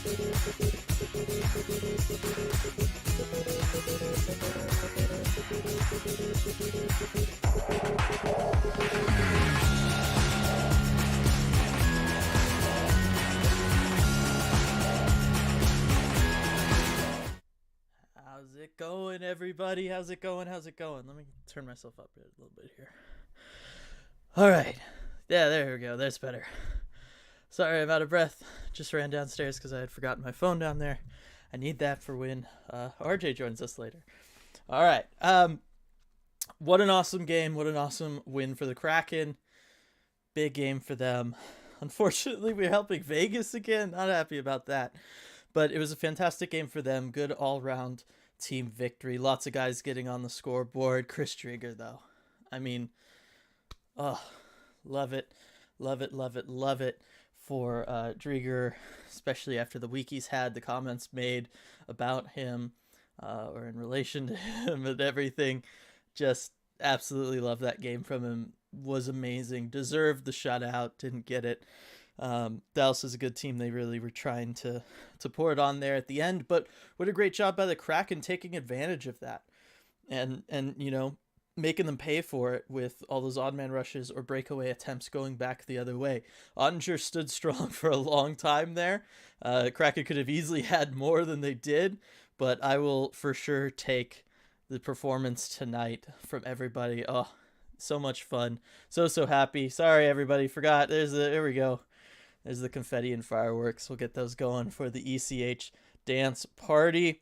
How's it going, everybody? How's it going? How's it going? Let me turn myself up a little bit here. All right. Yeah, there we go. That's better. Sorry, I'm out of breath. Just ran downstairs because I had forgotten my phone down there. I need that for when RJ joins us later. All right. What an awesome game. What an awesome win for the Kraken. Big game for them. Unfortunately, we're helping Vegas again. Not happy about that. But it was a fantastic game for them. Good all-round team victory. Lots of guys getting on the scoreboard. Chris Drieger, though. I mean, oh, love it. Love it, love it, love it for Drieger, especially after the week he's had, the comments made about him or in relation to him and everything. Just absolutely love that game from him. Was amazing. Deserved the shutout. Didn't get it. Dallas is a good team. They really were trying to pour it on there at the end, but what a great job by the Kraken taking advantage of that and you know, making them pay for it with all those odd man rushes or breakaway attempts going back the other way. Ottinger stood strong for a long time there. Kraken could have easily had more than they did, but I will for sure take the performance tonight from everybody. Oh, so much fun. So happy. Sorry, everybody. Forgot. There we go. There's the confetti and fireworks. We'll get those going for the ECH dance party.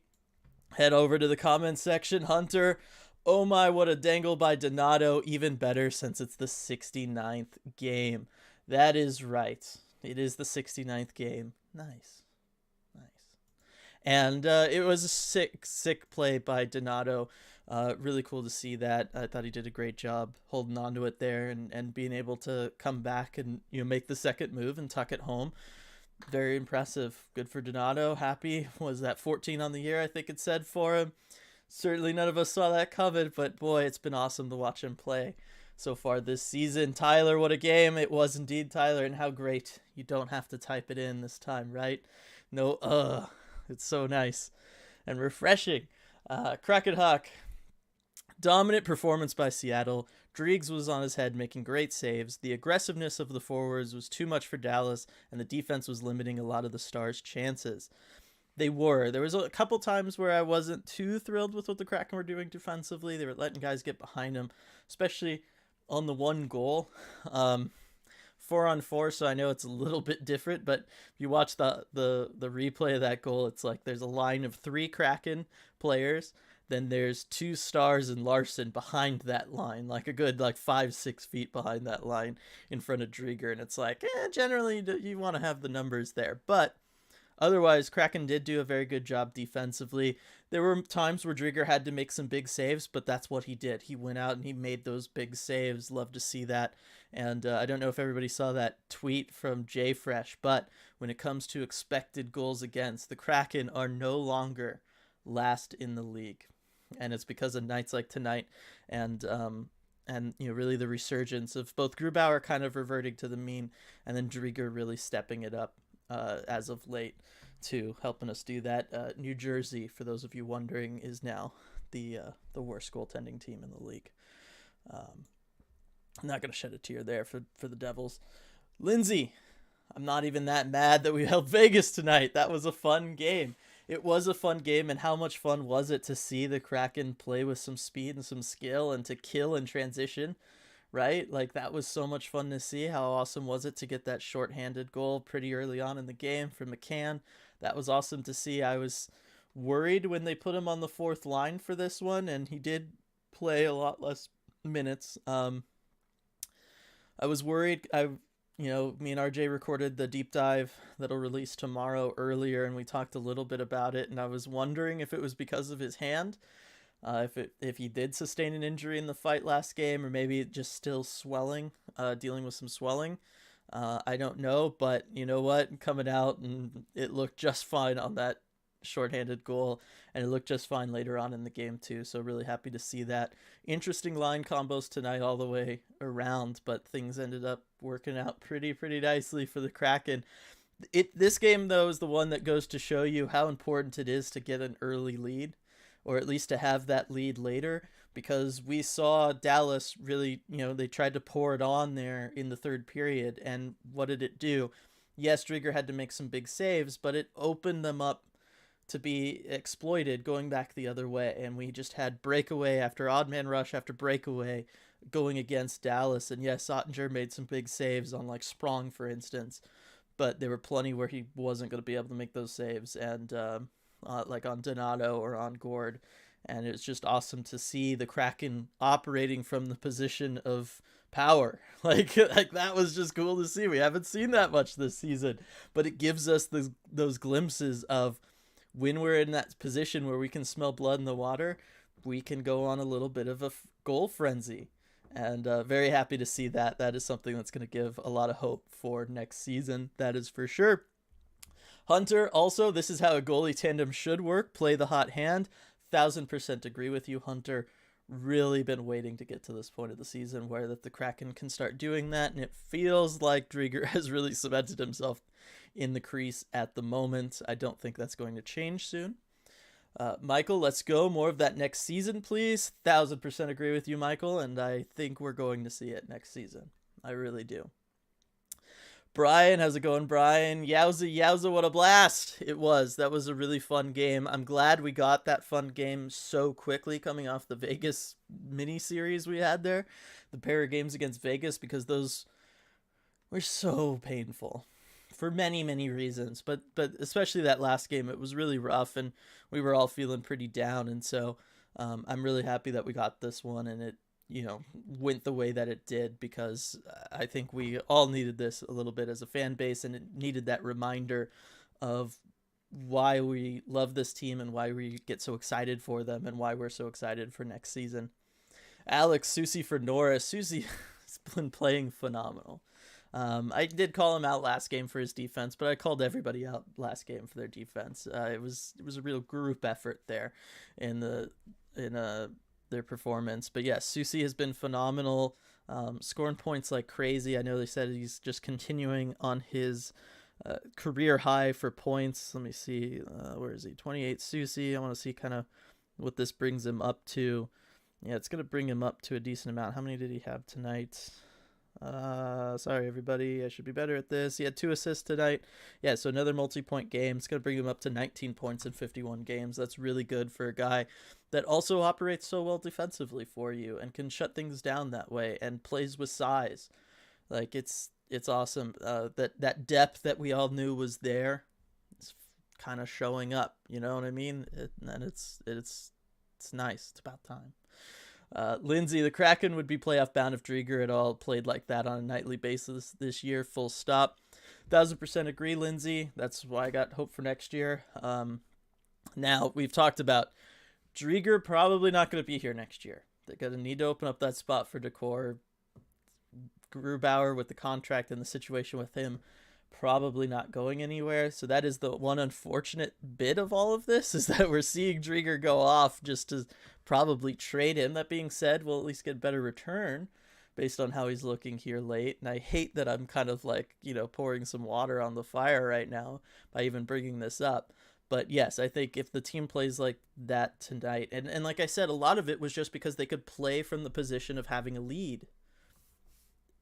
Head over to the comments section. Hunter, oh my, what a dangle by Donato. Even better since it's the 69th game. That is right. It is the 69th game. Nice. And it was a sick play by Donato. Really cool to see that. I thought he did a great job holding on to it there and being able to come back and, you know, make the second move and tuck it home. Very impressive. Good for Donato. Happy. Was that 14 on the year, I think it said for him. Certainly none of us saw that coming, but boy, it's been awesome to watch him play so far this season. Tyler, what a game. It was indeed, Tyler, and how great. You don't have to type it in this time, right? No, it's so nice and refreshing. Kraken Hawk. Dominant performance by Seattle. Driegs was on his head making great saves. The aggressiveness of the forwards was too much for Dallas, and the defense was limiting a lot of the Stars' chances. They were. There was a couple times where I wasn't too thrilled with what the Kraken were doing defensively. They were letting guys get behind them, especially on the one goal. 4-on-4, so I know it's a little bit different, but if you watch the replay of that goal, it's like there's a line of 3 Kraken players, then there's 2 Stars and Larson behind that line, like a good 5-6 feet behind that line in front of Drieger, and it's like, generally you want to have the numbers there, but otherwise, Kraken did do a very good job defensively. There were times where Drieger had to make some big saves, but that's what he did. He went out and he made those big saves. Love to see that. And I don't know if everybody saw that tweet from JFresh, but when it comes to expected goals against, the Kraken are no longer last in the league. And it's because of nights like tonight and you know, really the resurgence of both Grubauer kind of reverting to the mean and then Drieger really stepping it up as of late too, helping us do that. New Jersey, for those of you wondering, is now the worst goaltending team in the league. I'm not going to shed a tear there for the Devils. Lindsay, I'm not even that mad that we held Vegas tonight. That was a fun game. It was a fun game, and how much fun was it to see the Kraken play with some speed and some skill and to kill in transition, right? Like, that was so much fun to see. How awesome was it to get that shorthanded goal pretty early on in the game from McCann? That was awesome to see. I was worried when they put him on the 4th line for this one, and he did play a lot less minutes. I was worried. Me and RJ recorded the deep dive that'll release tomorrow earlier, and we talked a little bit about it, and I was wondering if it was because of his hand, if he did sustain an injury in the fight last game, or maybe just still swelling, dealing with some swelling. I don't know, but you know what? Coming out, and it looked just fine on that shorthanded goal, and it looked just fine later on in the game too, so really happy to see that. Interesting line combos tonight all the way around, but things ended up working out pretty nicely for the Kraken. This game though is the one that goes to show you how important it is to get an early lead, or at least to have that lead later. Because we saw Dallas really, they tried to pour it on there in the third period, and what did it do? Yes, Drieger had to make some big saves, but it opened them up to be exploited going back the other way, and we just had breakaway after odd man rush after breakaway going against Dallas. And yes, Ottinger made some big saves on like Sprong, for instance, but there were plenty where he wasn't going to be able to make those saves, and like on Donato or on Gord. And it's just awesome to see the Kraken operating from the position of power. Like that was just cool to see. We haven't seen that much this season, but it gives us those glimpses of when we're in that position where we can smell blood in the water, we can go on a little bit of a goal frenzy. And very happy to see that. That is something that's going to give a lot of hope for next season. That is for sure. Hunter, also, this is how a goalie tandem should work. Play the hot hand. 1000% agree with you, Hunter. Really been waiting to get to this point of the season where that the Kraken can start doing that, and it feels like Drieger has really cemented himself in the crease at the moment. I don't think that's going to change soon. Michael, let's go. More of that next season, please. 1000% agree with you, Michael, and I think we're going to see it next season. I really do. Brian, how's it going, Brian? Yowza, what a blast it was. That was a really fun game. I'm glad we got that fun game so quickly coming off the Vegas mini-series we had there. The pair of games against Vegas, because those were so painful for many, many reasons. But especially that last game, it was really rough, and we were all feeling pretty down. And so I'm really happy that we got this one, and it went the way that it did, because I think we all needed this a little bit as a fan base, and it needed that reminder of why we love this team and why we get so excited for them and why we're so excited for next season. Alex, Susie for Norris. Susie has been playing phenomenal. I did call him out last game for his defense, but I called everybody out last game for their defense. It was a real group effort there in their performance. But yes, Susie has been phenomenal, scoring points like crazy. I know they said he's just continuing on his career high for points. Let me see, where is he? 28 Susie. I want to see kind of what this brings him up to. Yeah, it's going to bring him up to a decent amount. How many did he have tonight? Sorry, everybody. I should be better at this. He had 2 assists tonight. Yeah, so another multi-point game. It's going to bring him up to 19 points in 51 games. That's really good for a guy that also operates so well defensively for you and can shut things down that way and plays with size. Like, it's awesome. That depth that we all knew was there is kind of showing up. You know what I mean? And it's nice. It's about time. Lindsay, the Kraken would be playoff bound if Drieger at all played like that on a nightly basis this year. Full stop. 1000% agree, Lindsay. That's why I got hope for next year. Now, we've talked about Drieger probably not going to be here next year. They're going to need to open up that spot for Decor. Grubauer, with the contract and the situation with him, probably not going anywhere. So that is the one unfortunate bit of all of this, is that we're seeing Drieger go off just to probably trade him. That being said, we'll at least get a better return based on how he's looking here late. And I hate that I'm kind of like, pouring some water on the fire right now by even bringing this up. But yes, I think if the team plays like that tonight, and like I said, a lot of it was just because they could play from the position of having a lead.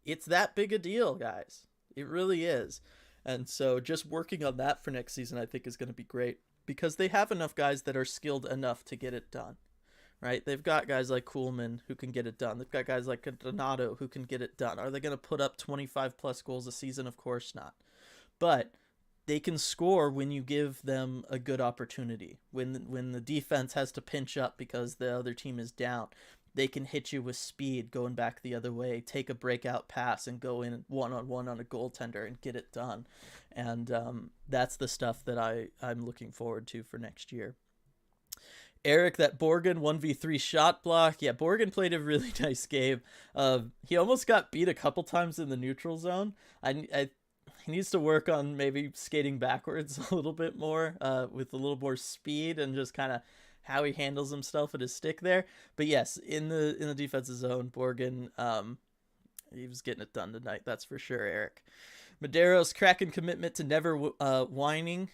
It's that big a deal, guys. It really is. And so just working on that for next season, I think, is going to be great, because they have enough guys that are skilled enough to get it done, right? They've got guys like Kuhlman who can get it done. They've got guys like Donato who can get it done. Are they going to put up 25 plus goals a season? Of course not. But they can score when you give them a good opportunity. When the defense has to pinch up because the other team is down, they can hit you with speed going back the other way, take a breakout pass and go in one-on-one on a goaltender and get it done. And that's the stuff that I'm looking forward to for next year. Eric, that Borgen 1v3 shot block. Yeah, Borgen played a really nice game. He almost got beat a couple times in the neutral zone. He needs to work on maybe skating backwards a little bit more, with a little more speed and just kind of how he handles himself with his stick there. But yes, in the defensive zone, Borgen, he was getting it done tonight. That's for sure, Eric. Madero's Kraken commitment to never winning,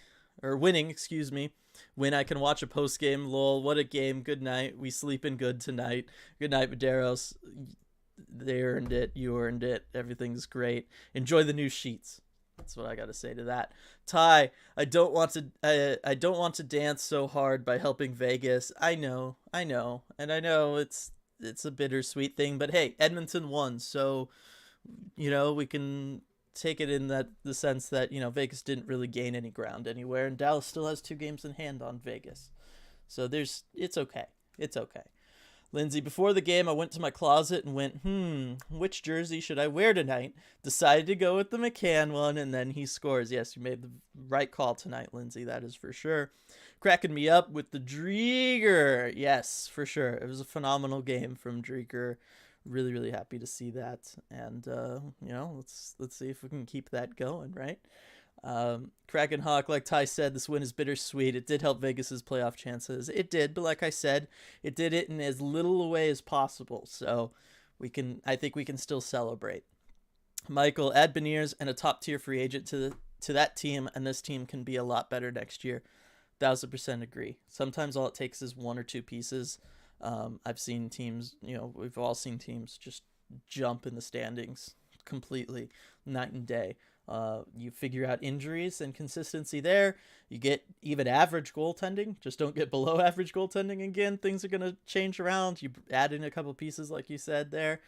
excuse me, when I can watch a post game. Lol, what a game. Good night. We sleeping good tonight. Good night, Maderos. They earned it. You earned it. Everything's great. Enjoy the new sheets. That's what I got to say to that. Ty, I don't want to dance so hard by helping Vegas. I know, and I know it's a bittersweet thing. But hey, Edmonton won, so we can take it in the sense that Vegas didn't really gain any ground anywhere, and Dallas still has 2 games in hand on Vegas, so it's okay. It's okay. Lindsay, before the game, I went to my closet and went, which jersey should I wear tonight? Decided to go with the McCann one, and then he scores. Yes, you made the right call tonight, Lindsay. That is for sure. Cracking me up with the Drieger. Yes, for sure. It was a phenomenal game from Drieger. Really, really happy to see that. And, let's see if we can keep that going, right? Kraken Hawk, like Ty said, this win is bittersweet. It did help Vegas's playoff chances. It did, but like I said, it did it in as little a way as possible. So I think we can still celebrate. Michael, add Beniers and a top tier free agent to that team, and this team can be a lot better next year. 1000% agree. Sometimes all it takes is 1 or 2 pieces. I've seen teams, we've all seen teams just jump in the standings completely, night and day. You figure out injuries and consistency there. You get even average goaltending. Just don't get below average goaltending again. Things are going to change around. You add in a couple pieces like you said there.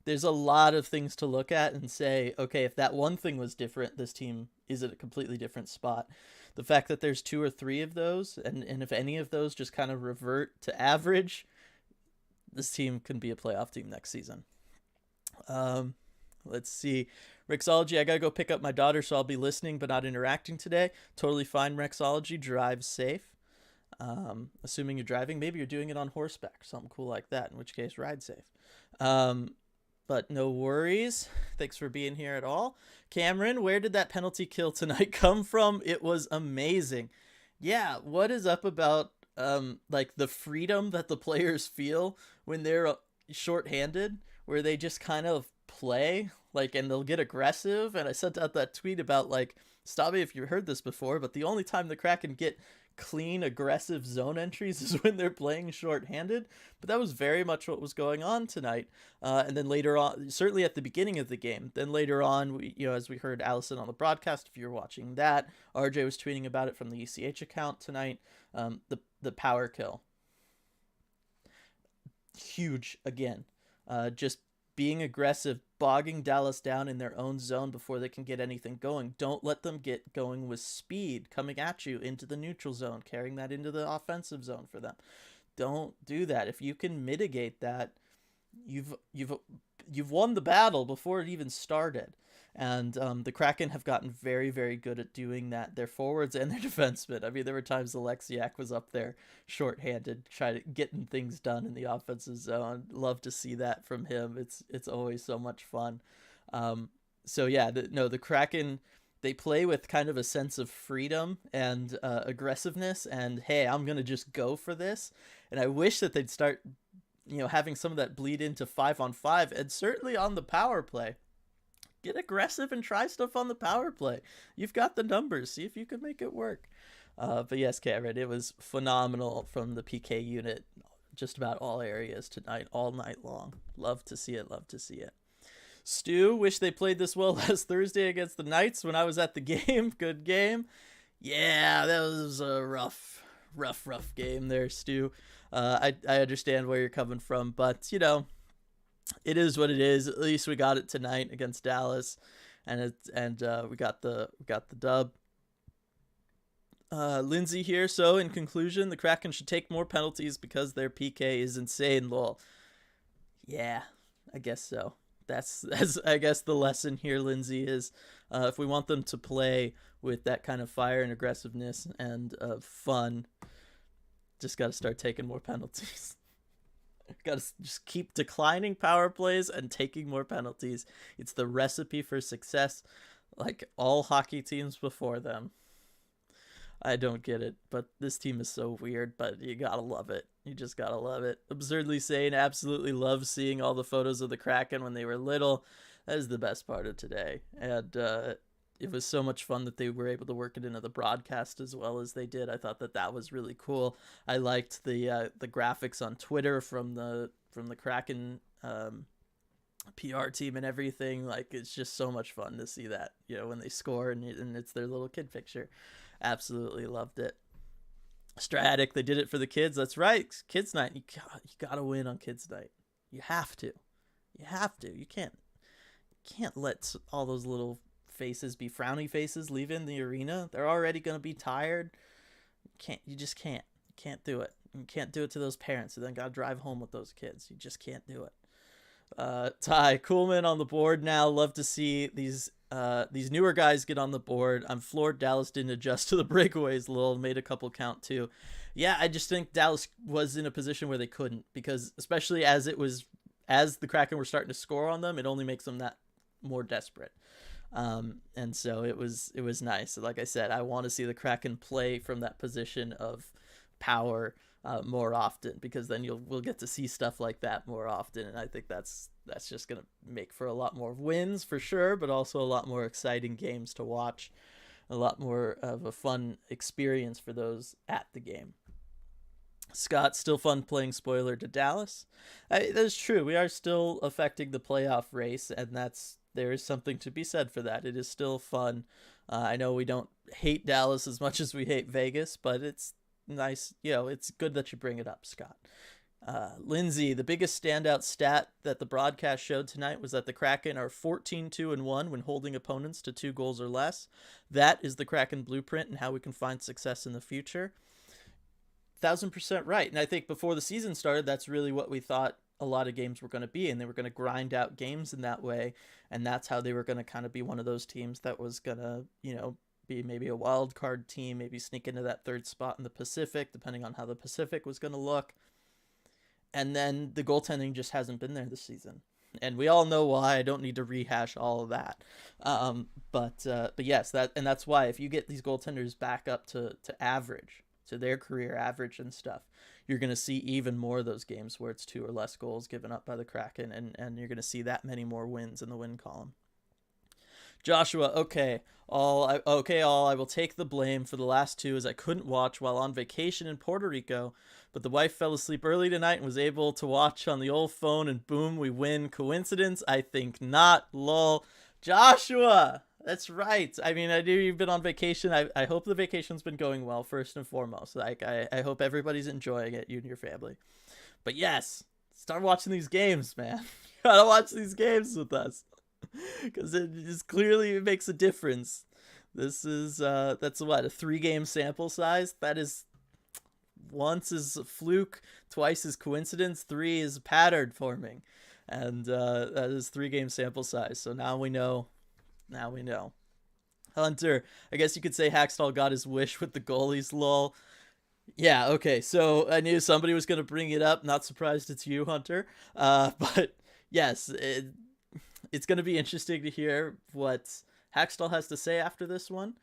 There's a lot of things to look at and say, okay, if that one thing was different, this team is at a completely different spot. The fact that there's 2 or 3 of those, and if any of those just kind of revert to average, this team can be a playoff team next season. Let's see. Rexology, I gotta go pick up my daughter, so I'll be listening but not interacting today. Totally fine, Rexology. Drive safe. Assuming you're driving. Maybe you're doing it on horseback, something cool like that, in which case, ride safe. But no worries. Thanks for being here at all. Cameron, where did that penalty kill tonight come from? It was amazing. Yeah, what is up about the freedom that the players feel when they're shorthanded, where they just kind of play and they'll get aggressive? And I sent out that tweet about stop me if you heard this before, but the only time the Kraken get clean aggressive zone entries is when they're playing shorthanded. But that was very much what was going on tonight. And then later on, certainly at the beginning of the game, then later on, as we heard Allison on the broadcast, if you're watching that, RJ was tweeting about it from the ECH account tonight. The power kill, huge again. Just being aggressive, bogging Dallas down in their own zone before they can get anything going. Don't let them get going with speed coming at you into the neutral zone, carrying that into the offensive zone for them. Don't do that. If you can mitigate that, you've won the battle before it even started. And the Kraken have gotten very, very good at doing that. Their forwards and their defensemen. I mean, there were times Alexiak was up there shorthanded, trying to getting things done in the offensive zone. Love to see that from him. It's always so much fun. So yeah, the Kraken, they play with kind of a sense of freedom and aggressiveness. And hey, I'm gonna just go for this. And I wish that they'd start, having some of that bleed into 5-on-5, and certainly on the power play. Get aggressive and try stuff on the power play. You've got the numbers. See if you can make it work. But yes, Cameron, it was phenomenal from the PK unit. Just about all areas tonight, all night long. Love to see it. Love to see it. Stu, wish they played this well last Thursday against the Knights when I was at the game. Good game. Yeah, that was a rough game there, Stu. I understand where you're coming from, but it is what it is. At least we got it tonight against Dallas, and we got the dub. Lindsay here. So in conclusion, the Kraken should take more penalties because their PK is insane. Lol. Yeah, I guess so. That's I guess the lesson here, Lindsay, is if we want them to play with that kind of fire and aggressiveness and fun, just got to start taking more penalties. Got to just keep declining power plays and taking more penalties. It's the recipe for success, like all hockey teams before them. I don't get it, but this team is so weird, but you gotta love it. You just gotta love it. Absurdly Sane absolutely loves seeing all the photos of the Kraken when they were little. That is the best part of today. And it was so much fun that they were able to work it into the broadcast as well as they did. I thought that that was really cool. I liked the graphics on Twitter from the Kraken PR team and everything. Like, it's just so much fun to see that, when they score and it's their little kid picture. Absolutely loved it. Stratic, they did it for the kids. That's right. Kids night. You gotta win on kids night. You have to. You have to. You can't let all those little faces be frowny faces leaving the arena. They're already gonna be tired. You just can't. You can't do it. You can't do it to those parents who then gotta drive home with those kids. You just can't do it. Ty Kuhlman on the board now. Love to see these newer guys get on the board. I'm floored Dallas didn't adjust to the breakaways. Lil made a couple count too. Yeah, I just think Dallas was in a position where they couldn't, because especially as the Kraken were starting to score on them, it only makes them that more desperate. And so it was nice. Like I said, I want to see the Kraken play from that position of power more often, because then we'll get to see stuff like that more often, and I think that's just gonna make for a lot more wins for sure, but also a lot more exciting games to watch, a lot more of a fun experience for those at the game. Scott, still fun playing spoiler to Dallas. That's true. We are still affecting the playoff race, and there is something to be said for that. It is still fun. I know we don't hate Dallas as much as we hate Vegas, but it's nice. It's good that you bring it up, Scott. Lindsay, the biggest standout stat that the broadcast showed tonight was that the Kraken are 14-2-1 when holding opponents to 2 goals or less. That is the Kraken blueprint and how we can find success in the future. 1,000% right. And I think before the season started, that's really what we thought a lot of games were going to be, and they were going to grind out games in that way, and that's how they were going to kind of be one of those teams that was going to, be maybe a wild card team, maybe sneak into that 3rd spot in the Pacific, depending on how the Pacific was going to look. And then the goaltending just hasn't been there this season, and we all know why. I don't need to rehash all of that. But yes, that's why if you get these goaltenders back up to average, to their career average and stuff, you're going to see even more of those games where it's 2 or less goals given up by the Kraken, and you're going to see that many more wins in the win column. Joshua, I will take the blame for the last 2, as I couldn't watch while on vacation in Puerto Rico, but the wife fell asleep early tonight and was able to watch on the old phone, and boom, we win. Coincidence? I think not. Lol. Joshua, that's right. I mean, I knew you've been on vacation. I hope the vacation's been going well, first and foremost. Like, I hope everybody's enjoying it, you and your family. But yes, start watching these games, man. You gotta watch these games with us, because it just clearly makes a difference. This is that's what, a 3-game sample size. That is, once is fluke, twice is coincidence, 3 is pattern forming, and that is 3-game sample size. So now we know. Hunter, I guess you could say Hackstall got his wish with the goalies. Lol. Yeah, okay, so I knew somebody was going to bring it up. Not surprised it's you, Hunter. But yes, it's going to be interesting to hear what Hackstall has to say after this one.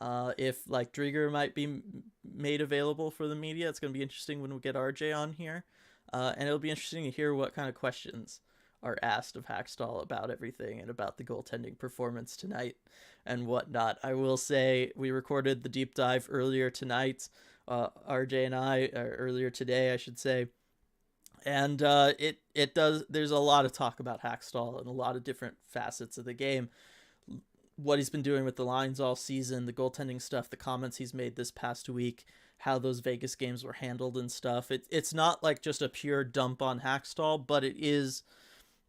If, like, Drieger might be made available for the media, it's going to be interesting when we get RJ on here. And it'll be interesting to hear what kind of questions are asked of Hackstall about everything and about the goaltending performance tonight and whatnot. I will say we recorded the deep dive earlier tonight, RJ and I, earlier today, I should say. And there's a lot of talk about Hackstall and a lot of different facets of the game. What he's been doing with the lines all season, the goaltending stuff, the comments he's made this past week, how those Vegas games were handled and stuff. It's not like just a pure dump on Hackstall, but it is.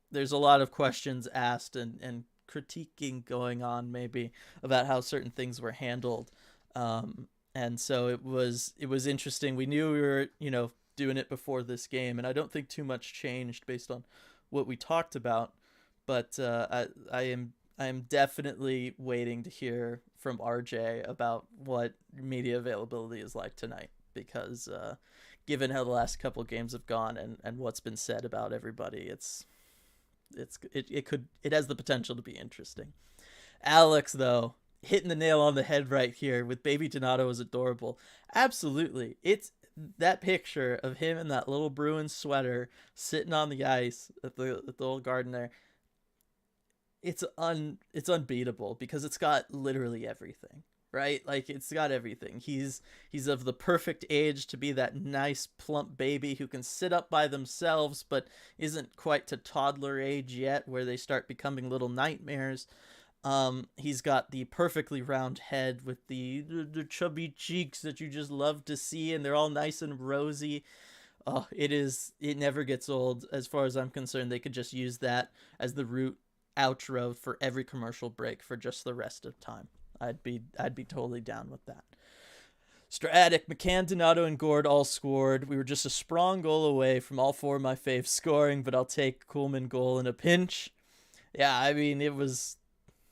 There's a lot of questions asked and critiquing going on maybe about how certain things were handled. And so it was interesting. We knew we were, doing it before this game, and I don't think too much changed based on what we talked about, but I am definitely waiting to hear from RJ about what media availability is like tonight, because given how the last couple of games have gone and what's been said about everybody, it has the potential to be interesting. Alex, though, hitting the nail on the head right here with Baby Donato is adorable. Absolutely. It's that picture of him in that little Bruins sweater sitting on the ice at the old garden there. it's unbeatable because it's got literally everything, right? Like it's got everything. He's of the perfect age to be that nice plump baby who can sit up by themselves but isn't quite to toddler age yet where they start becoming little nightmares. He's got the perfectly round head with the chubby cheeks that you just love to see, and they're all nice and rosy. Oh, it never gets old as far as I'm concerned. They could just use that as the root outro for every commercial break for just the rest of time. I'd be totally down with that. Stratic, McCann, Donato, and Gord all scored. We were just a strong goal away from all four of my faves scoring, but I'll take Kuhlman goal in a pinch. Yeah, I mean it was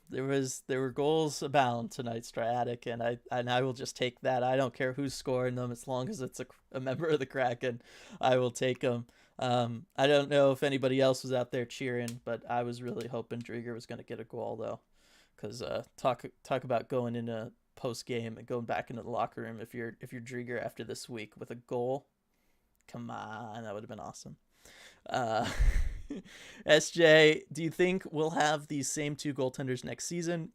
there were goals abound tonight, Stratic, and I will just take that. I don't care who's scoring them as long as it's a member of the Kraken. I will take them. I don't know if anybody else was out there cheering, but I was really hoping Drieger was going to get a goal though, because talk about going into post game and going back into the locker room if you're Drieger after this week with a goal. Come on, that would have been awesome. Uh, SJ, do you think we'll have these same two goaltenders next season?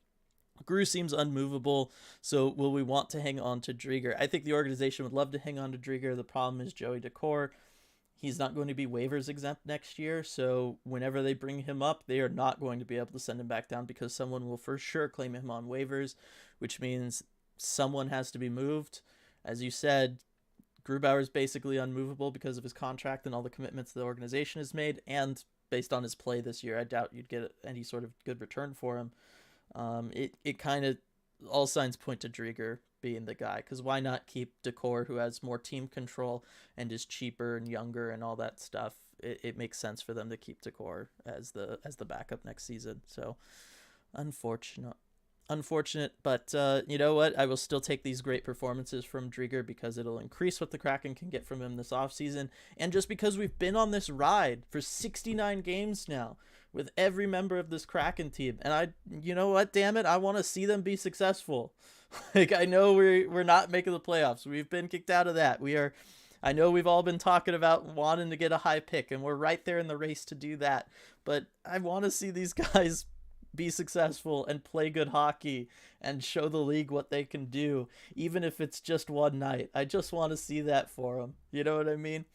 Gru seems unmovable, so will we want to hang on to Drieger? I think the organization would love to hang on to Drieger. The problem is Joey Decor. He's not going to be waivers exempt next year, so whenever they bring him up, they are not going to be able to send him back down because someone will for sure claim him on waivers, which means someone has to be moved. As you said, Grubauer is basically unmovable because of his contract and all the commitments the organization has made, and based on his play this year, I doubt you'd get any sort of good return for him. It kind of all signs point to Drieger being the guy, because why not keep Decor, who has more team control and is cheaper and younger and all that stuff? It makes sense for them to keep Decor as the backup next season. So unfortunate, but you know what? I will still take these great performances from Drieger because it'll increase what the Kraken can get from him this offseason. And just because we've been on this ride for 69 games now with every member of this Kraken team, and you know what? Damn it, I want to see them be successful. Like, I know we're not making the playoffs. We've been kicked out of that. I know we've all been talking about wanting to get a high pick, and we're right there in the race to do that. But I want to see these guys be successful and play good hockey and show the league what they can do, even if it's just one night. I just want to see that for them. You know what I mean?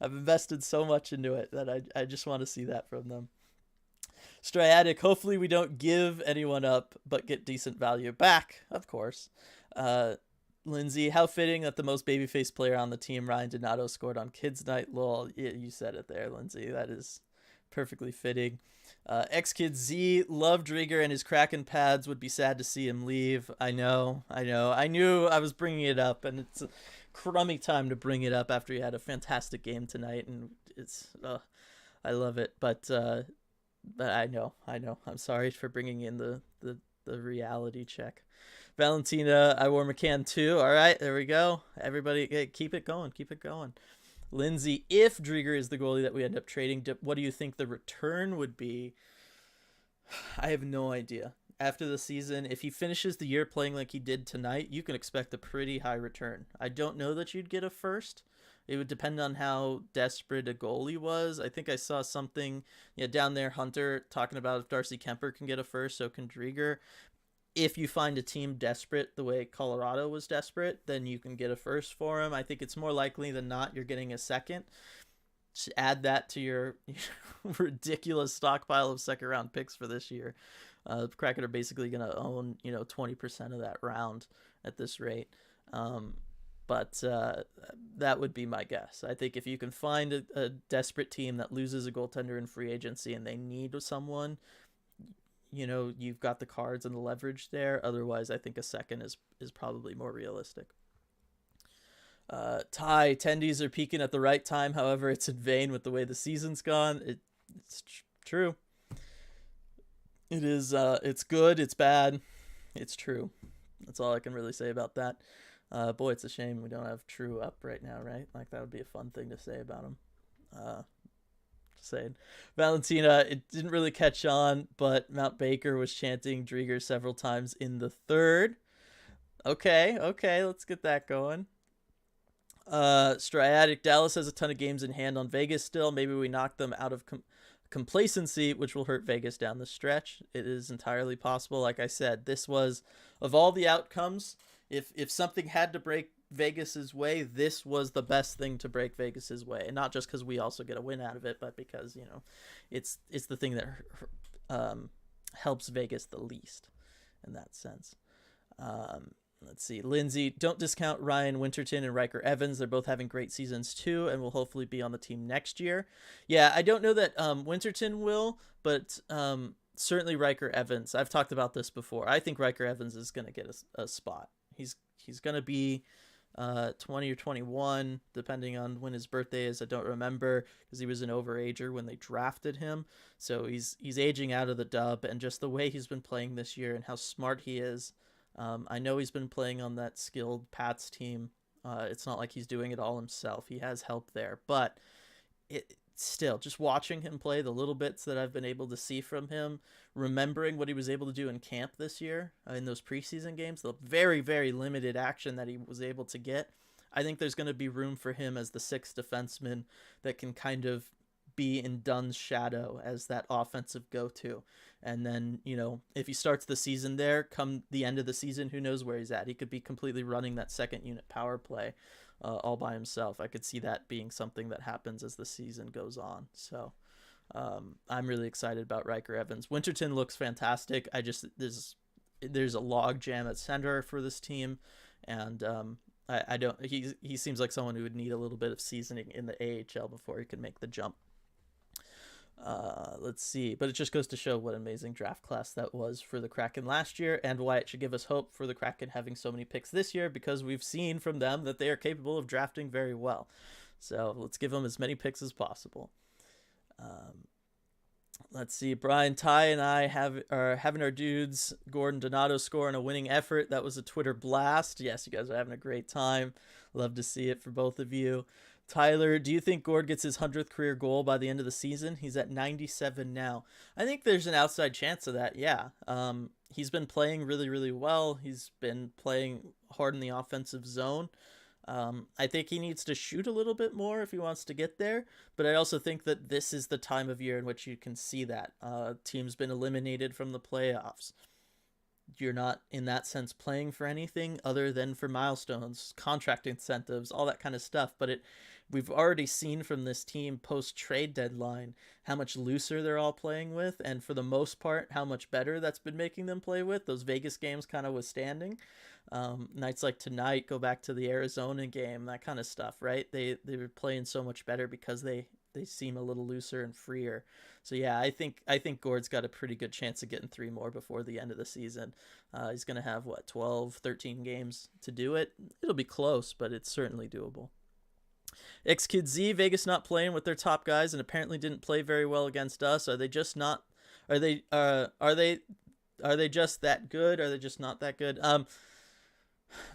I've invested so much into it that I just want to see that from them. Striatic, hopefully we don't give anyone up but get decent value back, of course. Lindsay, how fitting that the most babyface player on the team, Ryan Donato, scored on Kids Night. Lol, yeah, you said it there, Lindsay. That is perfectly fitting. X-Kid Z, love Drieger and his Kraken pads. Would be sad to see him leave. I know. I knew I was bringing it up, and it's a crummy time to bring it up after he had a fantastic game tonight, and I love it. But I know. I'm sorry for bringing in the reality check. Valentina, I wore McCann too. All right, there we go. Everybody, keep it going. Lindsay, if Drieger is the goalie that we end up trading, what do you think the return would be? I have no idea. After the season, if he finishes the year playing like he did tonight, you can expect a pretty high return. I don't know that you'd get a first. It would depend on how desperate a goalie was. I think I saw something down there, Hunter, talking about if Darcy Kemper can get a first, so can Drieger. If you find a team desperate the way Colorado was desperate, then you can get a first for him. I think it's more likely than not you're getting a second. Just add that to your ridiculous stockpile of second round picks for this year. Kraken are basically going to own 20% of that round at this rate. But that would be my guess. I think if you can find a desperate team that loses a goaltender in free agency and they need someone, you've got the cards and the leverage there. Otherwise, I think a second is probably more realistic. Ty, tendies are peaking at the right time. However, it's in vain with the way the season's gone. It's true. It is. It's good. It's bad. It's true. That's all I can really say about that. Boy, it's a shame we don't have True up right now, right? Like, that would be a fun thing to say about him. Just saying. Valentina, it didn't really catch on, but Mount Baker was chanting Drieger several times in the third. Okay, let's get that going. Striatic Dallas has a ton of games in hand on Vegas still. Maybe we knock them out of complacency, which will hurt Vegas down the stretch. It is entirely possible. Like I said, this was, of all the outcomes, if something had to break Vegas's way, this was the best thing to break Vegas's way, and not just because we also get a win out of it, but because it's the thing that helps Vegas the least in that sense. Um, Let's see. Lindsay, don't discount Ryan Winterton and Riker Evans. They're both having great seasons too, and will hopefully be on the team next year. Yeah, I don't know that Winterton will, but certainly Riker Evans. I've talked about this before. I think Riker Evans is going to get a spot. He's going to be 20 or 21, depending on when his birthday is. I don't remember because he was an overager when they drafted him. So he's aging out of the dub, and just the way he's been playing this year and how smart he is. I know he's been playing on that skilled Pats team. It's not like he's doing it all himself. He has help there, but still, just watching him play, the little bits that I've been able to see from him, remembering what he was able to do in camp this year in those preseason games, the very, very limited action that he was able to get, I think there's going to be room for him as the sixth defenseman that can kind of be in Dunn's shadow as that offensive go-to. And then, if he starts the season there, come the end of the season, who knows where he's at. He could be completely running that second unit power play all by himself. I could see that being something that happens as the season goes on. So I'm really excited about Riker Evans. Winterton looks fantastic. There's a log jam at center for this team, and I don't. He seems like someone who would need a little bit of seasoning in the AHL before he can make the jump. Let's see, but it just goes to show what an amazing draft class that was for the Kraken last year, and why it should give us hope for the Kraken having so many picks this year, because we've seen from them that they are capable of drafting very well. So let's give them as many picks as possible. Let's see, Brian, Ty, and I are having our dudes Gordon Donato score in a winning effort. That was a Twitter blast. Yes, you guys are having a great time. Love to see it for both of you. Tyler, do you think Gord gets his 100th career goal by the end of the season? He's at 97 now. I think there's an outside chance of that, yeah. He's been playing really, really well. He's been playing hard in the offensive zone. I think he needs to shoot a little bit more if he wants to get there, but I also think that this is the time of year in which you can see that. Team's been eliminated from the playoffs. You're not, in that sense, playing for anything other than for milestones, contract incentives, all that kind of stuff, but we've already seen from this team post-trade deadline how much looser they're all playing with, and for the most part, how much better that's been making them play with. Those Vegas games kind of withstanding. Nights like tonight, go back to the Arizona game, that kind of stuff, right? They were playing so much better because they seem a little looser and freer. So yeah, I think Gord's got a pretty good chance of getting 3 more before the end of the season. He's going to have, 12, 13 games to do it. It'll be close, but it's certainly doable. X-Kid Z, Vegas not playing with their top guys and apparently didn't play very well against us. Are they just not? Are they just that good? Are they just not that good?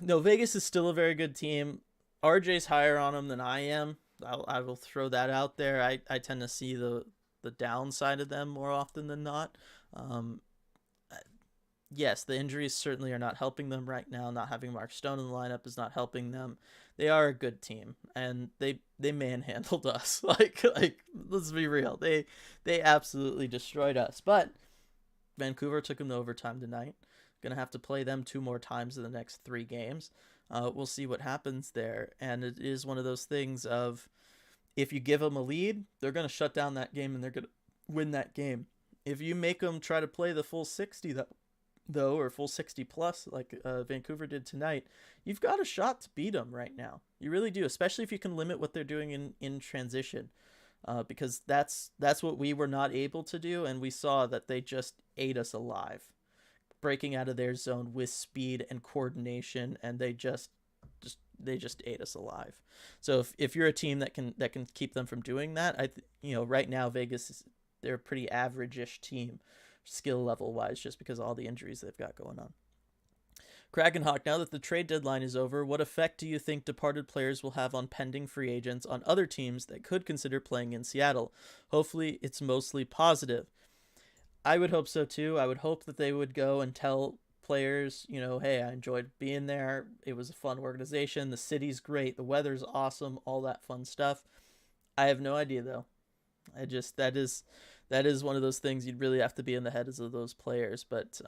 No, Vegas is still a very good team. RJ's higher on them than I am. I will throw that out there. I tend to see the downside of them more often than not. Yes, the injuries certainly are not helping them right now. Not having Mark Stone in the lineup is not helping them. They are a good team, and they manhandled us. Like let's be real. They absolutely destroyed us. But Vancouver took them to overtime tonight. Gonna have to play them 2 more times in the next 3 games. We'll see what happens there. And it is one of those things of, if you give them a lead, they're going to shut down that game and they're going to win that game. If you make them try to play the full 60, though, or full 60 plus, like Vancouver did tonight, you've got a shot to beat them right now. You really do, especially if you can limit what they're doing in transition. Because that's what we were not able to do, and we saw that they just ate us alive, breaking out of their zone with speed and coordination, and they just ate us alive. So if you're a team that can keep them from doing that, right now Vegas they're a pretty average-ish team, skill level wise, just because of all the injuries they've got going on. Kraken Hawk, now that the trade deadline is over, what effect do you think departed players will have on pending free agents on other teams that could consider playing in Seattle? Hopefully it's mostly positive. I would hope so too. I would hope that they would go and tell players, hey, I enjoyed being there. It was a fun organization. The city's great. The weather's awesome. All that fun stuff. I have no idea though. I just that is one of those things you'd really have to be in the heads of those players. But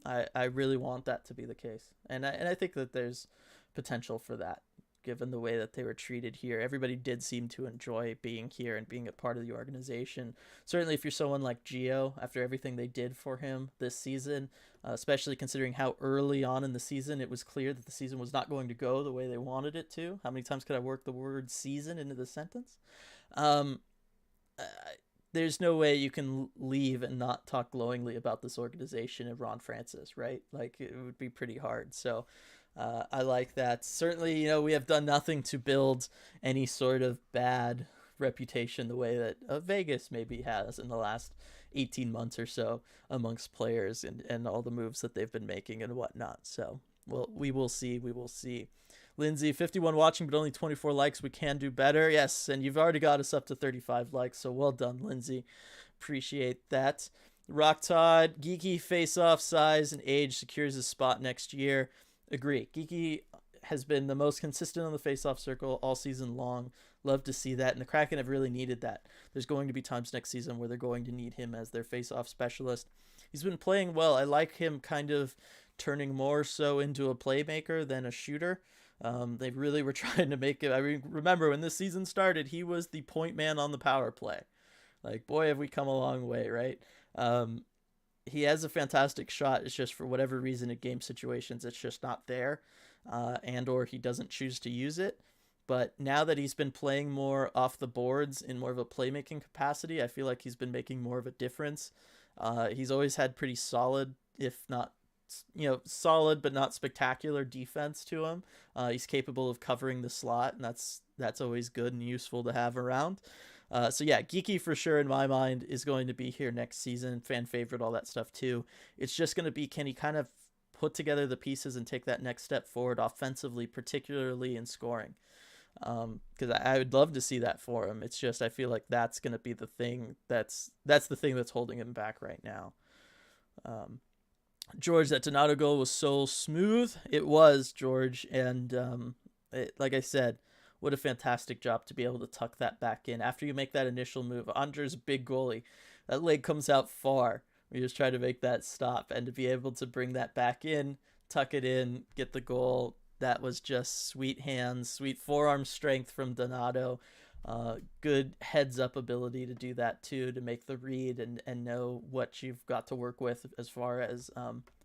I really want that to be the case, and I think that there's potential for that, given the way that they were treated here. Everybody did seem to enjoy being here and being a part of the organization. Certainly, if you're someone like Gio, after everything they did for him this season, especially considering how early on in the season it was clear that the season was not going to go the way they wanted it to. How many times could I work the word season into the sentence? Um, there's no way you can leave and not talk glowingly about this organization and Ron Francis, right? Like, it would be pretty hard. So I like that. Certainly, we have done nothing to build any sort of bad reputation the way that Vegas maybe has in the last 18 months or so amongst players and all the moves that they've been making and whatnot. So, well, we will see. We will see. Lindsay, 51 watching, but only 24 likes. We can do better. Yes, and you've already got us up to 35 likes, so well done, Lindsay. Appreciate that. Rock Todd, Geeky face-off size and age secures his spot next year. Agree. Geeky has been the most consistent on the face-off circle all season long. Love to see that, and the Kraken have really needed that. There's going to be times next season where they're going to need him as their face-off specialist. He's been playing well. I like him kind of turning more so into a playmaker than a shooter. They really were trying to make it. I mean, remember when this season started, he was the point man on the power play. Like, boy, have we come a long way, right? He has a fantastic shot. It's just for whatever reason in game situations, it's just not there, and or he doesn't choose to use it. But now that he's been playing more off the boards in more of a playmaking capacity, I feel like he's been making more of a difference. He's always had pretty solid, if not solid but not spectacular defense to him. He's capable of covering the slot, and that's always good and useful to have around. So yeah, Geeky for sure in my mind is going to be here next season. Fan favorite, all that stuff too. It's just going to be, can he kind of put together the pieces and take that next step forward offensively, particularly in scoring? Because I would love to see that for him. It's just, I feel like that's going to be the thing that's the thing that's holding him back right now. George, that Donato goal was so smooth. It was, George, and like I said, what a fantastic job to be able to tuck that back in after you make that initial move. Andre's a big goalie. That leg comes out far. We just try to make that stop, and to be able to bring that back in, tuck it in, get the goal. That was just sweet hands, sweet forearm strength from Donato. Good heads up ability to do that too, to make the read and know what you've got to work with as far as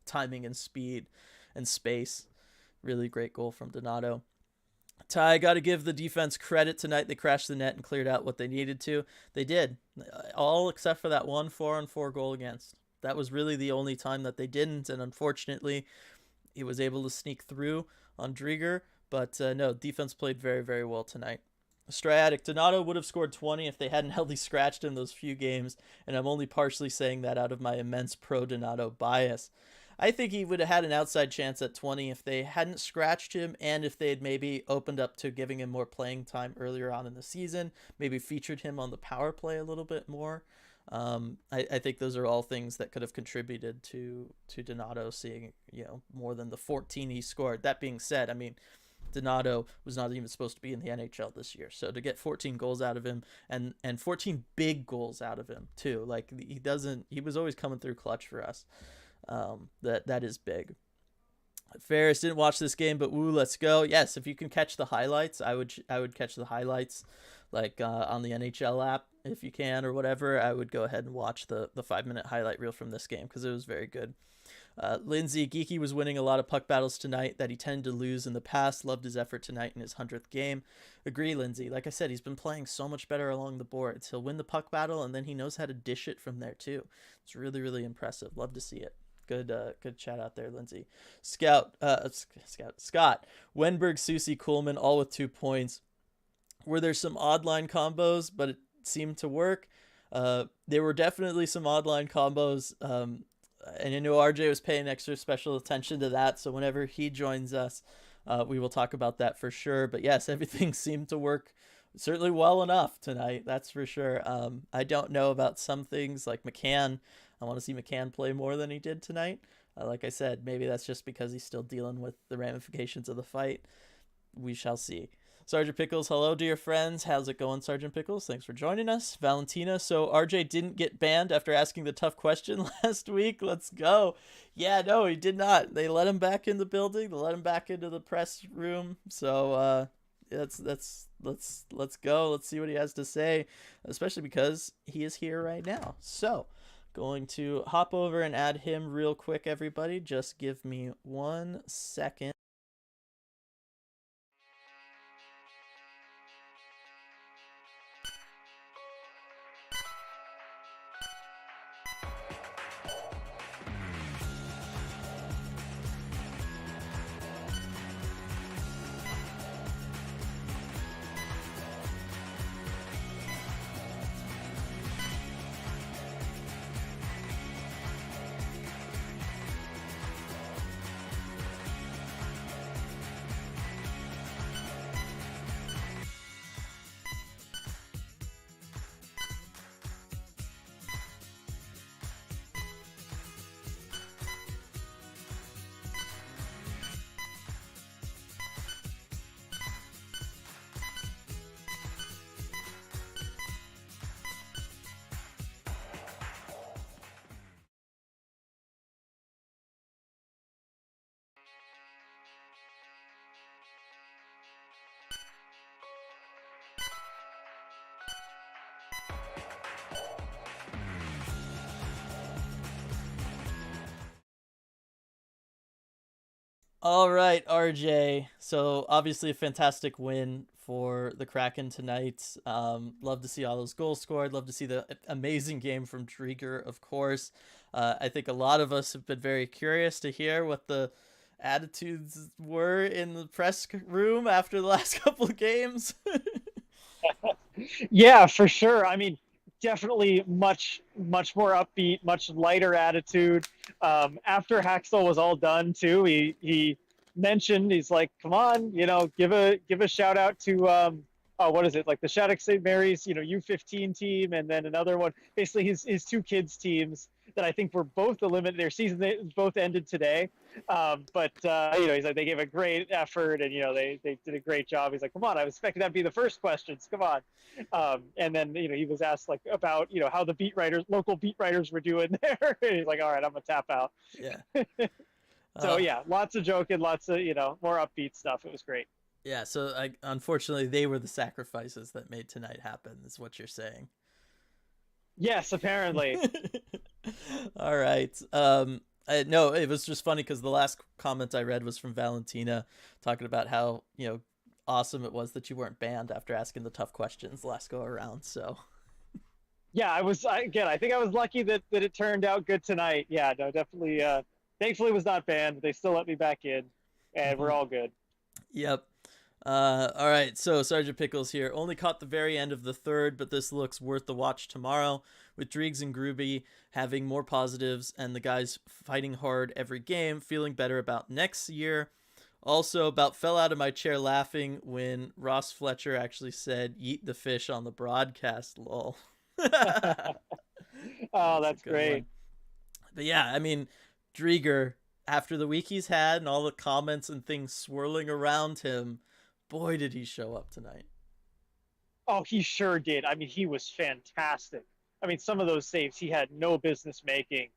timing and speed and space. Really great goal from Donato. Ty, got to give the defense credit tonight. They crashed the net and cleared out what they needed to. They did, all except for that 1 4-on-4 goal against. That was really the only time that they didn't, and unfortunately, he was able to sneak through on Drieger. But no, defense played very, very well tonight. Striatic, Donato would have scored 20 if they hadn't healthy scratched him those few games, and I'm only partially saying that out of my immense pro-Donato bias. I think he would have had an outside chance at 20 if they hadn't scratched him, and if they had maybe opened up to giving him more playing time earlier on in the season, maybe featured him on the power play a little bit more. I think those are all things that could have contributed to Donato seeing more than the 14 he scored. That being said, I mean, Donato was not even supposed to be in the NHL this year, so to get 14 goals out of him and 14 big goals out of him too, like he was always coming through clutch for us. That is big. Ferris didn't watch this game, but woo, let's go. Yes, if you can catch the highlights, I would catch the highlights, like on the NHL app if you can or whatever. I would go ahead and watch the 5-minute highlight reel from this game because it was very good. Lindsay, Geeky was winning a lot of puck battles tonight that he tended to lose in the past. Loved his effort tonight in his 100th game. Agree, Lindsay. Like I said, he's been playing so much better along the boards. He'll win the puck battle, and then he knows how to dish it from there too. It's really, really impressive. Love to see it. Good chat out there, Lindsay. Scott, Wenberg, Susie, Kuhlman, all with 2 points. Were there some odd line combos, but it seemed to work? There were definitely some odd line combos, and I know RJ was paying extra special attention to that, so whenever he joins us, we will talk about that for sure. But yes, everything seemed to work certainly well enough tonight, that's for sure. I don't know about some things like McCann. I want to see McCann play more than he did tonight. Like I said, maybe that's just because he's still dealing with the ramifications of the fight. We shall see. Sergeant Pickles, hello, dear friends. How's it going, Sergeant Pickles? Thanks for joining us. Valentina, so RJ didn't get banned after asking the tough question last week. Let's go. Yeah, no, he did not. They let him back in the building. They let him back into the press room. So let's go. Let's see what he has to say, especially because he is here right now. So going to hop over and add him real quick, everybody. Just give me 1 second. All right, RJ. So obviously a fantastic win for the Kraken tonight. Love to see all those goals scored. Love to see the amazing game from Drieger, of course. I think a lot of us have been very curious to hear what the attitudes were in the press room after the last couple of games. Yeah, for sure. I mean, definitely much more upbeat, much lighter attitude. After Haxel was all done too, he mentioned he's like, "Come on, give a shout out to oh, what is it, like the Shattuck St. Mary's, U15 team, and then another one, basically his two kids teams that I think were both eliminated. Their season they both ended today. But he's like, they gave a great effort, and they did a great job. He's like, come on, I was expecting that to be the first questions. Come on. And then he was asked like about how the local beat writers were doing there. And he's like, all right, I'm gonna tap out. Yeah. So Uh, yeah, lots of joking, lots of more upbeat stuff. It was great. yeah. So unfortunately, they were the sacrifices that made tonight happen. Is what you're saying. Yes, apparently. All right. No, it was just funny because the last comment I read was from Valentina talking about how awesome it was that you weren't banned after asking the tough questions last go around. So Yeah, again. I think I was lucky that it turned out good tonight. Yeah, no, definitely. Thankfully, was not banned. But they still let me back in, and we're mhm. all good. Yep. All right, so Sergeant Pickles here. Only caught the very end of the third, but this looks worth the watch tomorrow with Driggs and Gruby having more positives and the guys fighting hard every game, feeling better about next year. Also, about fell out of my chair laughing when Ross Fletcher actually said, "Eat the fish" on the broadcast. Lol. Oh, That's a that's good one. great. But yeah, I mean, Drieger, after the week he's had and all the comments and things swirling around him, boy, did he show up tonight. Oh, he sure did. I mean, he was fantastic. I mean, some of those saves he had no business making.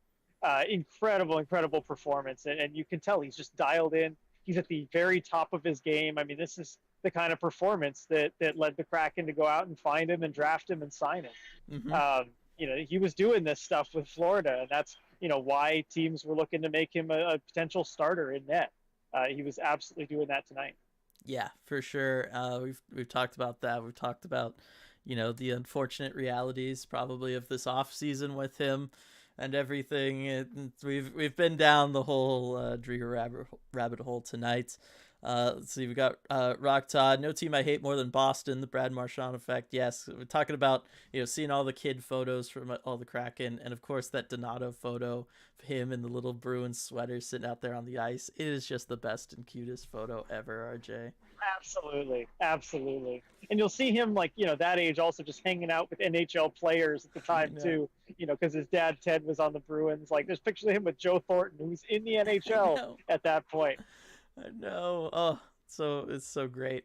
Incredible performance, and you can tell he's just dialed in. He's at the very top of his game. I mean, this is the kind of performance that led the Kraken to go out and find him and draft him and sign him. Mm-hmm. He was doing this stuff with Florida, and that's why teams were looking to make him a potential starter in net. He was absolutely doing that tonight. Yeah, for sure. We've talked about that. We've talked about the unfortunate realities probably of this off season with him and everything. We've been down the whole Drieger rabbit hole tonight. Let's see, we got Rock Todd. No team I hate more than Boston. The Brad Marchand effect. Yes, we're talking about seeing all the kid photos from all the Kraken, and of course that Donato photo of him in the little Bruins sweater sitting out there on the ice. It is just the best and cutest photo ever, RJ. Absolutely, absolutely. And you'll see him like that age also just hanging out with NHL players at the I time know. too. Because his dad Ted was on the Bruins. Like there's pictures of him with Joe Thornton, who's in the I NHL know. at that point. I know. Oh, so it's so great.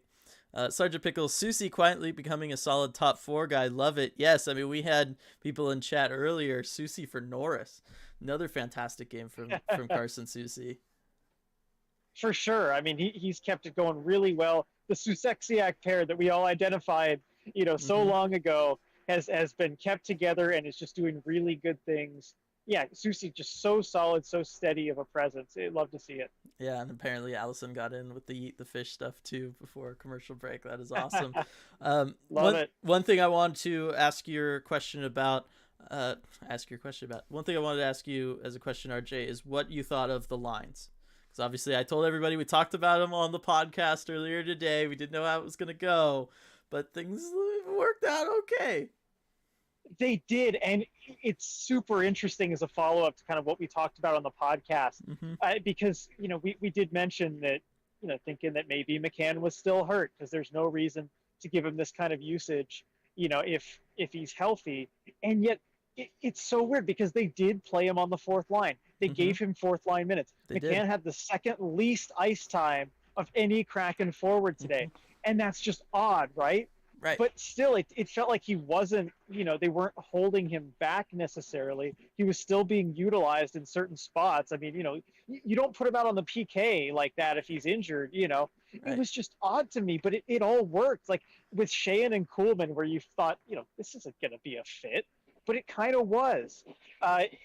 Sergeant Pickles, Susie quietly becoming a solid top four guy. Love it. Yes, I mean we had people in chat earlier. Susie for Norris, another fantastic game from Carson Susie. For sure. I mean, he's kept it going really well. The Susexiak pair that we all identified, so Mm-hmm. long ago has been kept together and is just doing really good things. Yeah, Susie just so solid, so steady of a presence. I'd love to see it. Yeah, and apparently Allison got in with the eat the fish stuff too before commercial break. That is awesome. Love it. One thing I wanted to ask your question about. One thing I wanted to ask you as a question, RJ, is what you thought of the lines. Because obviously, I told everybody we talked about them on the podcast earlier today. We didn't know how it was gonna go, but things worked out okay. They did, and it's super interesting as a follow up to kind of what we talked about on the podcast, Mm-hmm. because we did mention that thinking that maybe McCann was still hurt because there's no reason to give him this kind of usage, if he's healthy, and yet it's so weird because they did play him on the fourth line. They Mm-hmm. gave him fourth line minutes. They did. McCann had the second least ice time of any Kraken forward Mm-hmm. today, and that's just odd, right? Right. But still, it felt like he wasn't, they weren't holding him back necessarily. He was still being utilized in certain spots. I mean, you don't put him out on the PK like that if he's injured, It Right. was just odd to me, but it all worked. Like with Sheahan and Kuhlman, where you thought, this isn't going to be a fit, but it kind of was.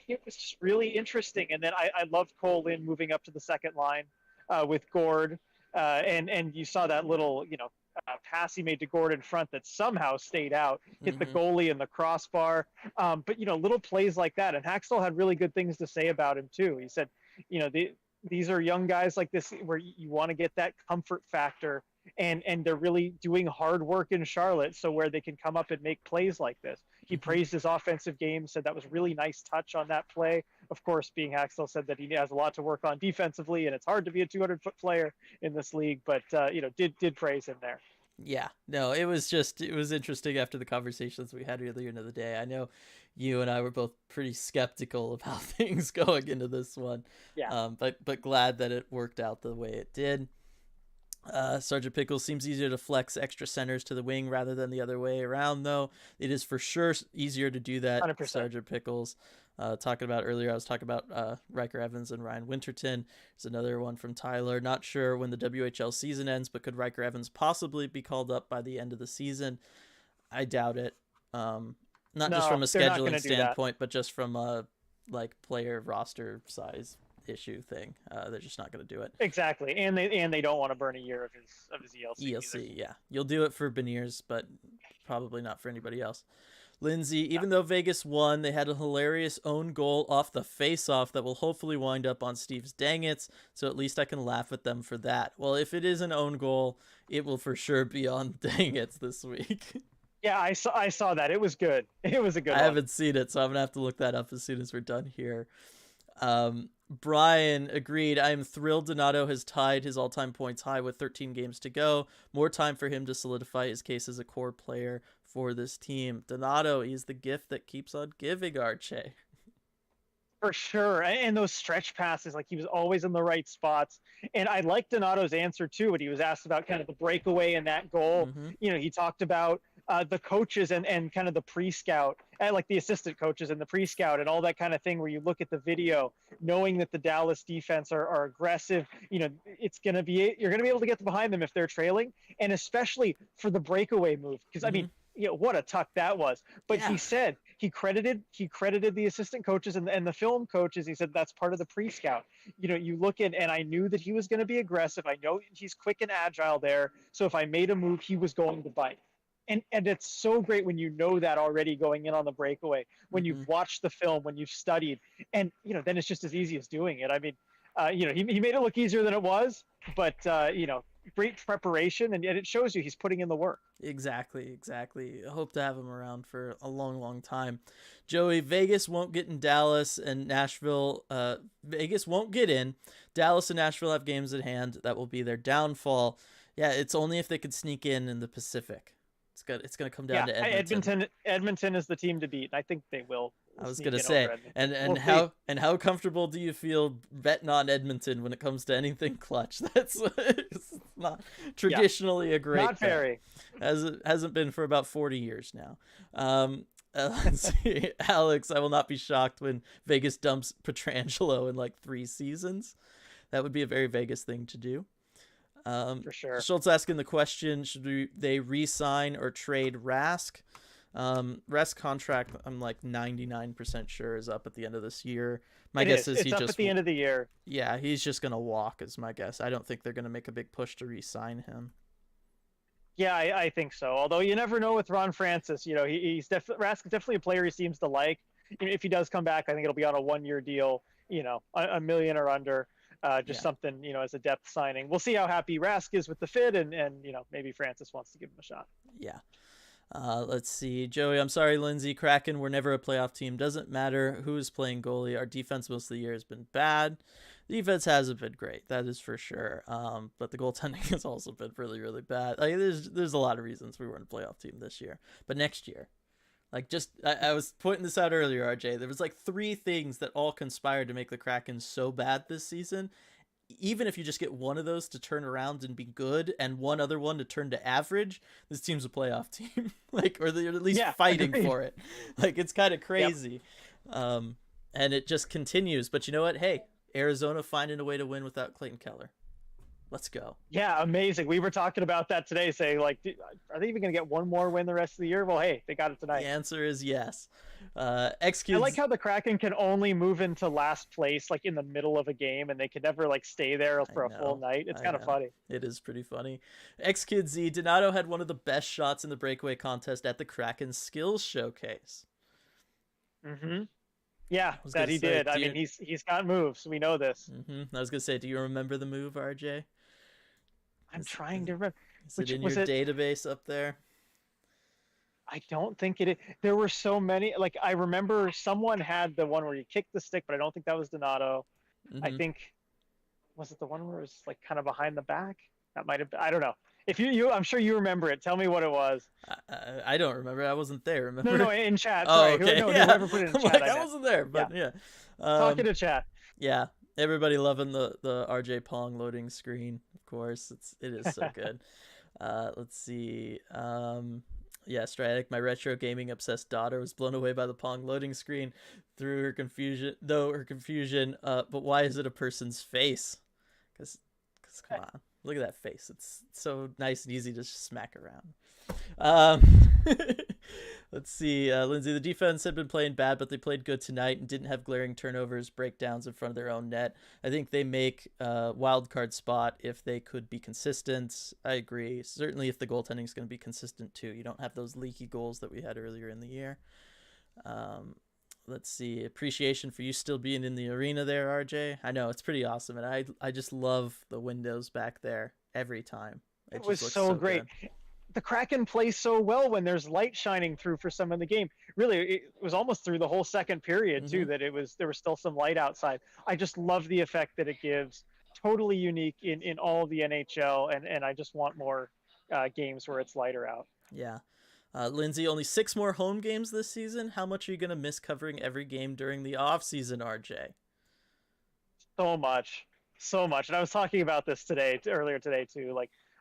It was just really interesting. And then I loved Cole Lynn moving up to the second line with Gord. And you saw that little, pass he made to Gord in front that somehow stayed out, hit the Mm-hmm. goalie in the crossbar. But little plays like that. And Haxtell had really good things to say about him too. He said, these are young guys like this where you want to get that comfort factor, and they're really doing hard work in Charlotte, so where they can come up and make plays like this. He Mm-hmm. praised his offensive game, said that was really nice touch on that play. Of course, being Haxtell said that he has a lot to work on defensively, and it's hard to be a 200-foot player in this league, but did praise him there. Yeah, no, it was interesting after the conversations we had earlier in the day. I know you and I were both pretty skeptical of how things going into this one, Yeah. but glad that it worked out the way it did. Sergeant Pickles seems easier to flex extra centers to the wing rather than the other way around, though. It is for sure easier to do that, 100%. Sergeant Pickles. Talking about earlier, I was talking about Riker Evans and Ryan Winterton. There's another one from Tyler. Not sure when the WHL season ends, but could Riker Evans possibly be called up by the end of the season? I doubt it. Not just from a scheduling standpoint, but just from a player roster size issue thing. They're just not going to do it. Exactly, and they don't want to burn a year of his ELC. ELC, yeah, you'll do it for Beniers, but probably not for anybody else. Lindsay, even though Vegas won, they had a hilarious own goal off the face-off that will hopefully wind up on Steve's dangits, so at least I can laugh at them for that. Well, if it is an own goal, it will for sure be on dangits this week. Yeah, I saw that. It was good. It was a good I one. haven't seen it, so I'm going to have to look that up as soon as we're done here. Brian agreed. I am thrilled Donato has tied his all-time points high with 13 games to go. More time for him to solidify his case as a core player for this team. Donato, he's the gift that keeps on giving, Archie. For sure. And those stretch passes, like he was always in the right spots. And I liked Donato's answer too, when he was asked about kind of the breakaway and that goal. Mm-hmm. He talked about the coaches and kind of the pre-scout, like the assistant coaches and the pre-scout and all that kind of thing, where you look at the video, knowing that the Dallas defense are aggressive. You're going to be able to get behind them if they're trailing, and especially for the breakaway move. Because I mean, what a tuck that was. But Yeah. he said he credited the assistant coaches and the film coaches. He said that's part of the pre-scout. You look at, and I knew that he was going to be aggressive. I know he's quick and agile there. So if I made a move, he was going to bite. And it's so great when you know that already going in on the breakaway, when you've watched the film, when you've studied, and then it's just as easy as doing it. I mean, he made it look easier than it was, great preparation, and it shows you he's putting in the work. Exactly. I hope to have him around for a long time. Joey, Vegas won't get in Dallas and Nashville. Vegas won't get in. Dallas and Nashville have games at hand. That will be their downfall. Yeah, it's only if they could sneak in the Pacific. It's gonna come down Yeah, to Edmonton. Edmonton is the team to beat. I think they will. I was Sneak gonna in over say, Edmonton. and We'll see. how comfortable do you feel betting on Edmonton when it comes to anything clutch? That's it's not traditionally a great Not bet. very. Hasn't been for about 40 years now. Let's see, Alex. I will not be shocked when Vegas dumps Petrangelo in like 3 seasons. That would be a very Vegas thing to do. For sure. Schultz asking the question: should they re-sign or trade Rask? Rask's contract, I'm like 99% sure, is up at the end of this year. My guess is it's up at the end of the year. Yeah, he's just gonna walk, is my guess. I don't think they're gonna make a big push to re-sign him. Yeah, I think so. Although you never know with Ron Francis. He's Rask is definitely a player he seems to like. If he does come back, I think it'll be on a 1-year deal. A million or under. Something, as a depth signing. We'll see how happy Rask is with the fit, and maybe Francis wants to give him a shot. Yeah. Let's see. Joey, I'm sorry, Lindsay. Kraken, we're never a playoff team. Doesn't matter who is playing goalie. Our defense most of the year has been bad. The defense hasn't been great. That is for sure. But the goaltending has also been really, really bad. Like, there's a lot of reasons we weren't a playoff team this year. But next year, I was pointing this out earlier, RJ. There was like 3 things that all conspired to make the Kraken so bad this season. Even if you just get one of those to turn around and be good, and one other one to turn to average, this team's a playoff team. Or they're at least fighting for it. It's kind of crazy. Yep. And it just continues. But you know what? Hey, Arizona finding a way to win without Clayton Keller. Let's go. Yeah, amazing. We were talking about that today, saying, are they even going to get one more win the rest of the year? Well, hey, they got it tonight. The answer is yes. I like how the Kraken can only move into last place, in the middle of a game, and they can never, stay there for a full night. It's kind of funny. It is pretty funny. X-Kid Z, Donato had one of the best shots in the breakaway contest at the Kraken Skills Showcase. Mm-hmm. Yeah, that he did. I mean, he's got moves. We know this. Mm-hmm. I was going to say, do you remember the move, RJ? I'm trying to remember. Is it in your database up there? I don't think it is. There were so many. I remember someone had the one where you kicked the stick, but I don't think that was Donato. Mm-hmm. I think, was it the one where it was kind of behind the back? That might have been. I don't know. If you, I'm sure you remember it. Tell me what it was. I don't remember. I wasn't there. Remember? No, in chat. Oh, sorry. okay. Whoever put it in chat. I wasn't there, but yeah. Talking to chat. Yeah. Everybody loving the RJ Pong loading screen, of course. It is so good. Let's see. Stratic, my retro gaming obsessed daughter was blown away by the Pong loading screen through her confusion. But why is it a person's face? Because come on, look at that face. It's so nice and easy to just smack around. Let's see. Lindsay, the defense had been playing bad, but they played good tonight and didn't have glaring turnovers, breakdowns in front of their own net. I think they make a wild card spot if they could be consistent. I agree. Certainly if the goaltending is going to be consistent too. You don't have those leaky goals that we had earlier in the year. Let's see. Appreciation for you still being in the arena there, RJ. I know, it's pretty awesome. And I just love the windows back there every time. It was so great. Good. The Kraken plays so well when there's light shining through for some of the game. Really, it was almost through the whole second period too, that there was still some light outside. I just love the effect that it gives. Totally unique in all of the NHL, and I just want more games where it's lighter out. Yeah. Lindsay, only 6 more home games this season. How much are you going to miss covering every game during the off season, RJ? So much. And I was talking about this earlier today too.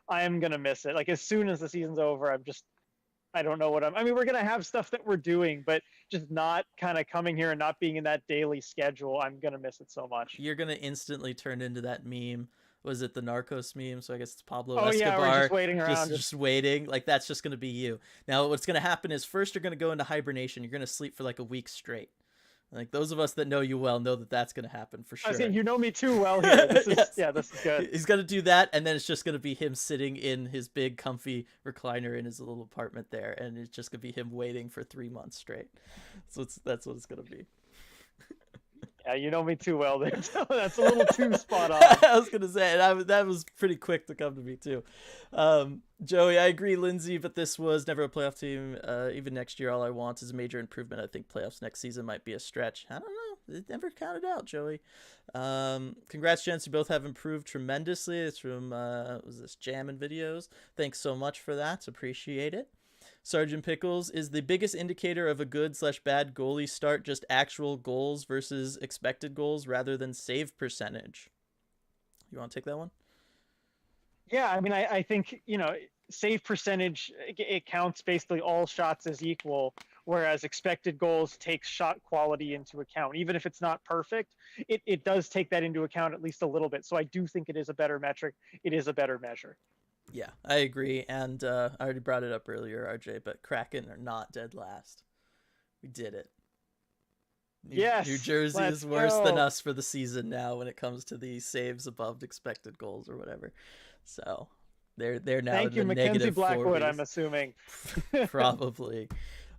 I am going to miss it. As soon as the season's over, I don't know we're going to have stuff that we're doing, but just not kind of coming here and not being in that daily schedule. I'm going to miss it so much. You're going to instantly turn into that meme. Was it the Narcos meme? So I guess it's Pablo Escobar. Yeah, we're just waiting around. Just waiting. That's just going to be you. Now, what's going to happen is first you're going to go into hibernation. You're going to sleep for a week straight. Those of us that know you well know that that's going to happen for sure. I was saying, you know me too well here. This is, yes. This is good. He's going to do that, and then it's just going to be him sitting in his big, comfy recliner in his little apartment there, and it's just going to be him waiting for 3 months straight. So that's what it's going to be. Yeah, you know me too well. There. That's a little too spot on. I was gonna say that was pretty quick to come to me too. Joey, I agree, Lindsay, but this was never a playoff team. Even next year, all I want is a major improvement. I think playoffs next season might be a stretch. I don't know. It never counted out, Joey. Congrats, gents. You both have improved tremendously. It's from was this Jammin' Videos. Thanks so much for that. Appreciate it. Sergeant Pickles, is the biggest indicator of a good/bad goalie start just actual goals versus expected goals rather than save percentage? You want to take that one? Yeah, I mean, I think, save percentage, it counts basically all shots as equal, whereas expected goals takes shot quality into account. Even if it's not perfect, it does take that into account at least a little bit. So I do think it is a better metric. It is a better measure. Yeah, I agree. And I already brought it up earlier, RJ, but Kraken are not dead last. We did it. Yes. New Jersey is worse than us for the season now when it comes to the saves above expected goals or whatever. So they're now Thank in you, the Mackenzie negative Blackwood, 40s. I'm assuming. Probably.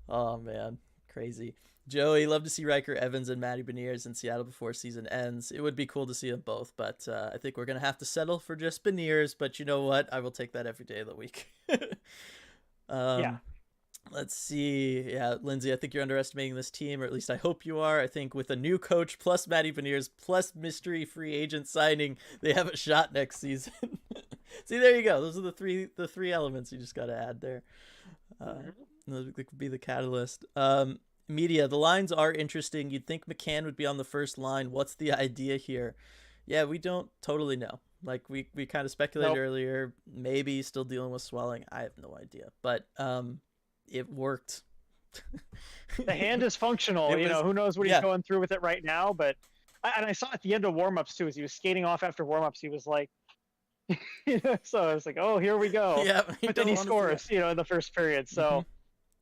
Oh, man. Crazy. Joey, love to see Riker Evans and Matty Beniers in Seattle before season ends. It would be cool to see them both, but I think we're going to have to settle for just Beniers, but you know what? I will take that every day of the week. Yeah. Let's see. Yeah, Lindsay, I think you're underestimating this team, or at least I hope you are. I think with a new coach plus Matty Beniers plus mystery free agent signing, they have a shot next season. See, there you go. Those are the three elements you just got to add there. Those could be the catalyst. Media, the lines are interesting. You'd think McCann would be on the first line. What's the idea here? Yeah, we don't totally know. Like we kind of speculated earlier. Maybe still dealing with swelling. I have no idea. But it worked. The hand is functional. Who knows what he's going through with it right now. But I saw at the end of warm-ups too, as he was skating off after warm-ups, he was like, so I was like, oh, here we go. Yeah, but then he scores, in the first period. So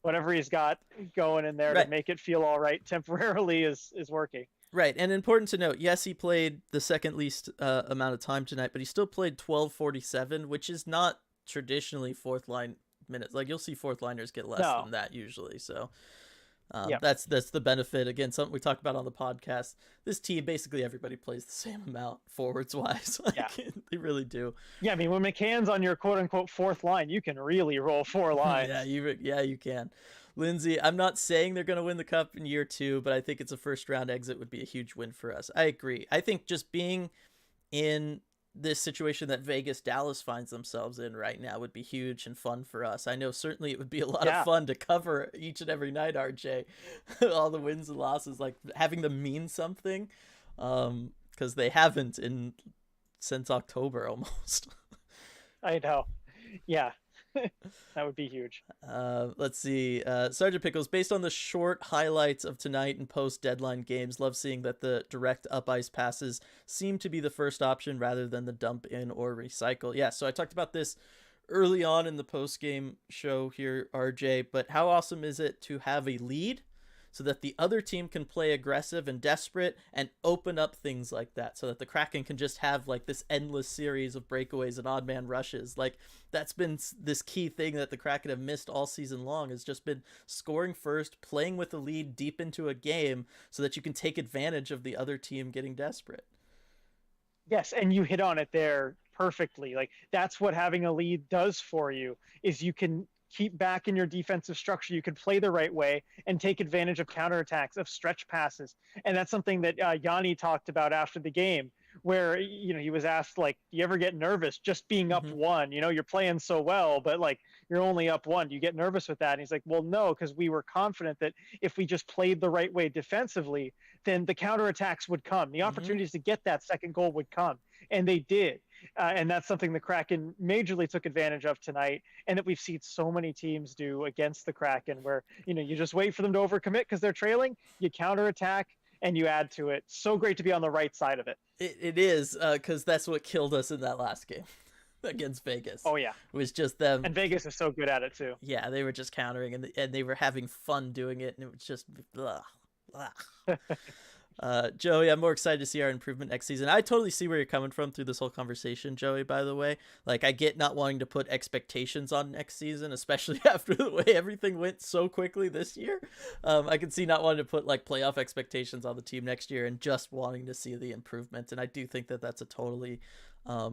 whatever he's got going in there to make it feel all right temporarily is working. Right, and important to note, yes, he played the second least amount of time tonight, but he still played 12:47, which is not traditionally fourth line minutes. Like you'll see fourth liners get less than that usually. So that's the benefit. Again, something we talk about on the podcast. This team, basically everybody plays the same amount forwards wise. They really do. Yeah, I mean when McCann's on your quote unquote fourth line, you can really roll four lines. You can. Lindsay, I'm not saying they're going to win the cup in year 2, but I think it's a first round exit would be a huge win for us. I agree. I think just being in this situation that Vegas Dallas finds themselves in right now would be huge and fun for us. I know certainly it would be a lot of fun to cover each and every night, RJ. All the wins and losses, like having them mean something, because they haven't since October almost. I know. Yeah. That would be huge. Let's see. Sergeant Pickles, based on the short highlights of tonight and post-deadline games, love seeing that the direct up-ice passes seem to be the first option rather than the dump in or recycle. Yeah, so I talked about this early on in the post-game show here, RJ, but how awesome is it to have a lead so that the other team can play aggressive and desperate and open up things like that so that the Kraken can just have like this endless series of breakaways and odd man rushes. Like that's been this key thing that the Kraken have missed all season long, has just been scoring first, playing with the lead deep into a game so that you can take advantage of the other team getting desperate. Yes, and you hit on it there perfectly. Like that's what having a lead does for you, is you can keep back in your defensive structure. You can play the right way and take advantage of counterattacks, of stretch passes. And that's something that Yanni talked about after the game, where, he was asked, like, do you ever get nervous just being up one? You're playing so well, but like you're only up one. Do you get nervous with that? And he's like, well, no, because we were confident that if we just played the right way defensively, then the counterattacks would come. The opportunities to get that second goal would come. And they did. And that's something the Kraken majorly took advantage of tonight, and that we've seen so many teams do against the Kraken, where, you just wait for them to overcommit because they're trailing, you counterattack, and you add to it. So great to be on the right side of it. It is, because that's what killed us in that last game against Vegas. Oh, yeah. It was just them. And Vegas is so good at it, too. Yeah, they were just countering, and they were having fun doing it, and it was just, blah, blah. Joey, I'm more excited to see our improvement next season. I totally see where you're coming from through this whole conversation, Joey, by the way. Like, I get not wanting to put expectations on next season, especially after the way everything went so quickly this year. I can see not wanting to put, like, playoff expectations on the team next year and just wanting to see the improvement. And I do think that that's a totally, uh,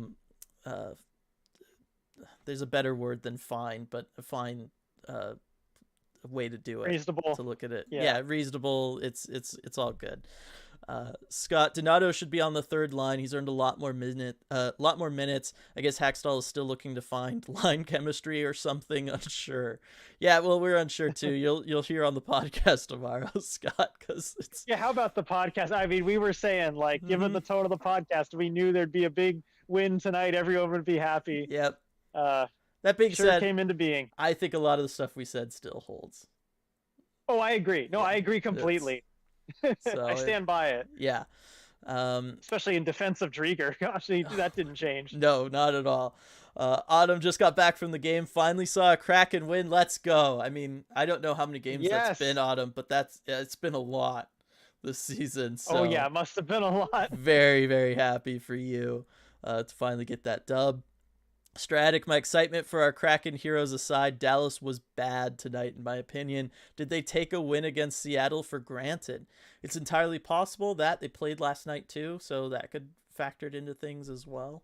there's a better word than fine, but a fine, way to do it, Reasonable. to look at it. Yeah. Yeah, reasonable. It's all good. Scott Donato should be on the third line. He's earned a lot more minutes. I guess Hackstall is still looking to find line chemistry or something. Unsure. Yeah, well, we're unsure too. You'll hear on the podcast tomorrow, Scott, because it's Yeah, how about the podcast? I mean, we were saying, like, given the tone of the podcast, we knew there'd be a big win tonight. Everyone would be happy. Yep. Uh, That being sure said, came into being. I think a lot of the stuff we said still holds. Oh, I agree. No, I agree completely. So I stand by it. Yeah. Especially in defense of Drieger. Gosh, that didn't change. No, not at all. Autumn just got back from the game. Finally saw a Kraken win. Let's go. I mean, I don't know how many games that's been, Autumn, but it's been a lot this season. So oh yeah, it must have been a lot. Very, very happy for you to finally get that dub. Stratic, my excitement for our Kraken heroes aside, Dallas was bad tonight, in my opinion. Did they take a win against Seattle for granted? It's entirely possible that they played last night too, so that could factored into things as well.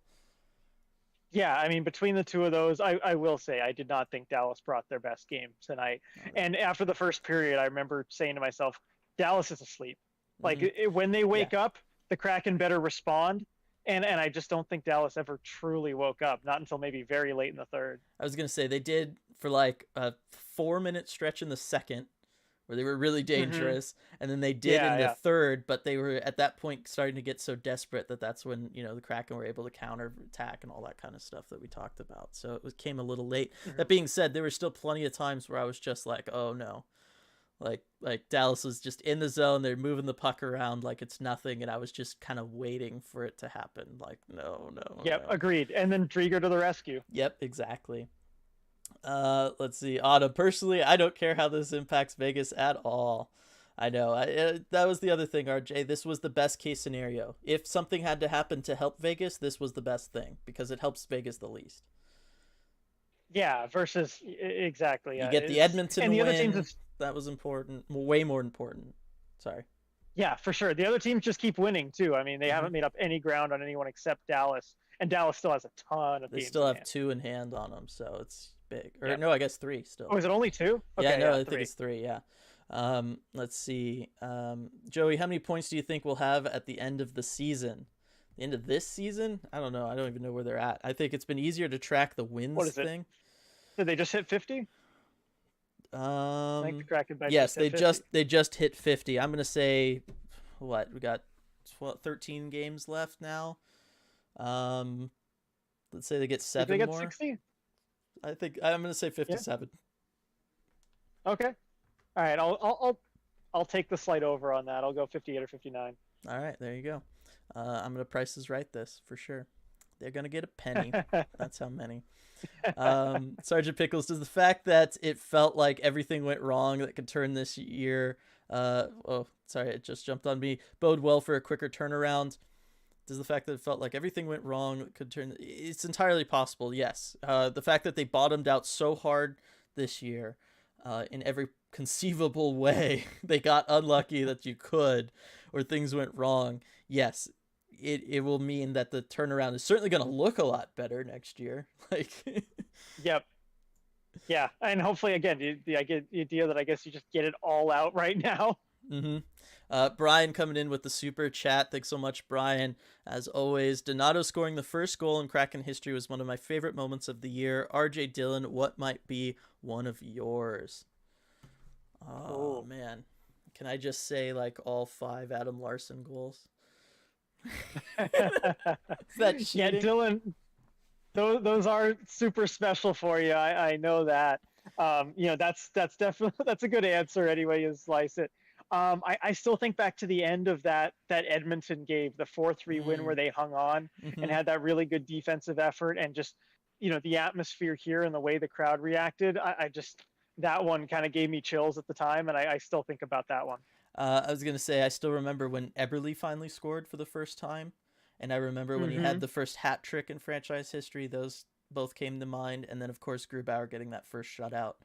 Yeah, I mean, between the two of those, I will say I did not think Dallas brought their best game tonight. And after the first period, I remember saying to myself, Dallas is asleep. Like, when they wake up, the Kraken better respond. And I just don't think Dallas ever truly woke up, not until maybe very late in the third. I was going to say they did for like a 4-minute stretch in the second where they were really dangerous. And then they did in the third, but they were at that point starting to get so desperate that's when, the Kraken were able to counter attack and all that kind of stuff that we talked about. So it came a little late. That being said, there were still plenty of times where I was just like, oh no. Like Dallas was just in the zone, they're moving the puck around like it's nothing, and I was just kind of waiting for it to happen. Like, no. Yep, agreed. And then Drieger to the rescue. Yep, exactly. Let's see. Autumn, personally, I don't care how this impacts Vegas at all. I know. That was the other thing, RJ. This was the best case scenario. If something had to happen to help Vegas, this was the best thing because it helps Vegas the least. Yeah, versus exactly. You get the Edmonton and the win. Other teams that was important, way more important. Sorry. Yeah, for sure. The other teams just keep winning too. I mean, they haven't made up any ground on anyone except Dallas, and Dallas still has a ton of. They still have 2 in hand on them, so it's big. Or no, I guess 3 still. Oh, is it only 2? Okay, yeah, no, I think it's 3. Yeah. Let's see. Joey, how many points do you think we'll have at the end of the season? The end of this season? I don't know. I don't even know where they're at. I think it's been easier to track the wins thing. Did they just hit 50? Yes, they just hit 50. I'm gonna say, what, we got 13 games left now. Let's say they get 7 more. They get more. 60. I think I'm gonna say 57. Yeah. Okay. All right. I'll take the slight over on that. I'll go 58 or 59. All right, there you go. I'm gonna Price is Right this for sure. They're gonna get a penny. That's how many. Sergeant Pickles, does the fact that it felt like everything went wrong that could turn this year it just jumped on me, bode well for a quicker turnaround? Does the fact that it felt like everything went wrong that could turn, it's entirely possible, yes. The fact that they bottomed out so hard this year, in every conceivable way they got unlucky that you could, or things went wrong, yes, it will mean that the turnaround is certainly going to look a lot better next year. Like, yep. Yeah. And hopefully, again, I get the idea that I guess you just get it all out right now. Brian coming in with the super chat. Thanks so much, Brian. As always, Donato scoring the first goal in Kraken history was one of my favorite moments of the year. RJ Dillon, what might be one of yours? Oh, man. Can I just say, like, all 5 Adam Larson goals? Yeah, Dylan, those are super special for you. I know that. That's definitely, that's a good answer anyway you slice it. I still think back to the end of that Edmonton game, the 4-3 win where they hung on and had that really good defensive effort, and just the atmosphere here and the way the crowd reacted. I just, that one kind of gave me chills at the time, and I still think about that one. I was gonna say I still remember when Eberle finally scored for the first time, and I remember when he Mm-hmm. had the first hat trick in franchise history. Those both came to mind, and then of course Grubauer getting that first shutout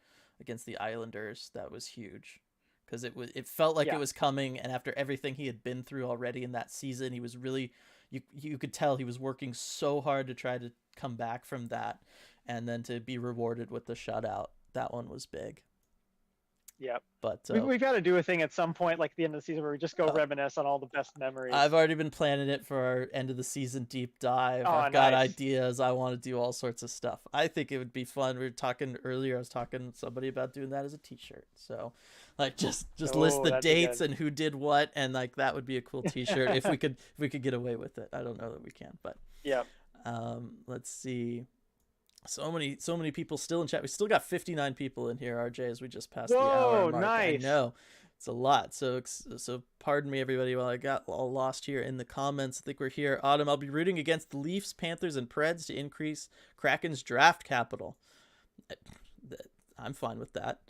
against the Islanders. That was huge because it felt like it Yeah. was coming, and after everything he had been through already in that season, he was really you could tell he was working so hard to try to come back from that, and then to be rewarded with the shutout. That one was big. Yeah. But We've got to do a thing at some point, like the end of the season, where we just go uh, reminisce on all the best memories. I've already been planning it for our end of the season deep dive. Oh, I've got nice. ideas. I want to do all sorts of stuff. I think it would be fun. We were talking earlier. I was talking to somebody about doing that as a T-shirt. So, like, just list Oh, the that'd be dates good. and who did what, and like that would be a cool T-shirt if we could get away with it. I don't know that we can, but Yeah. let's see. So many people still in chat. We still got 59 people in here, RJ, as we just passed the hour Whoa, mark. I nice. know it's a lot. So pardon me, everybody, while I got all lost here in the comments. I think we're here. Autumn, I'll be rooting against the Leafs, Panthers, and Preds to increase Kraken's draft capital. I'm fine with that.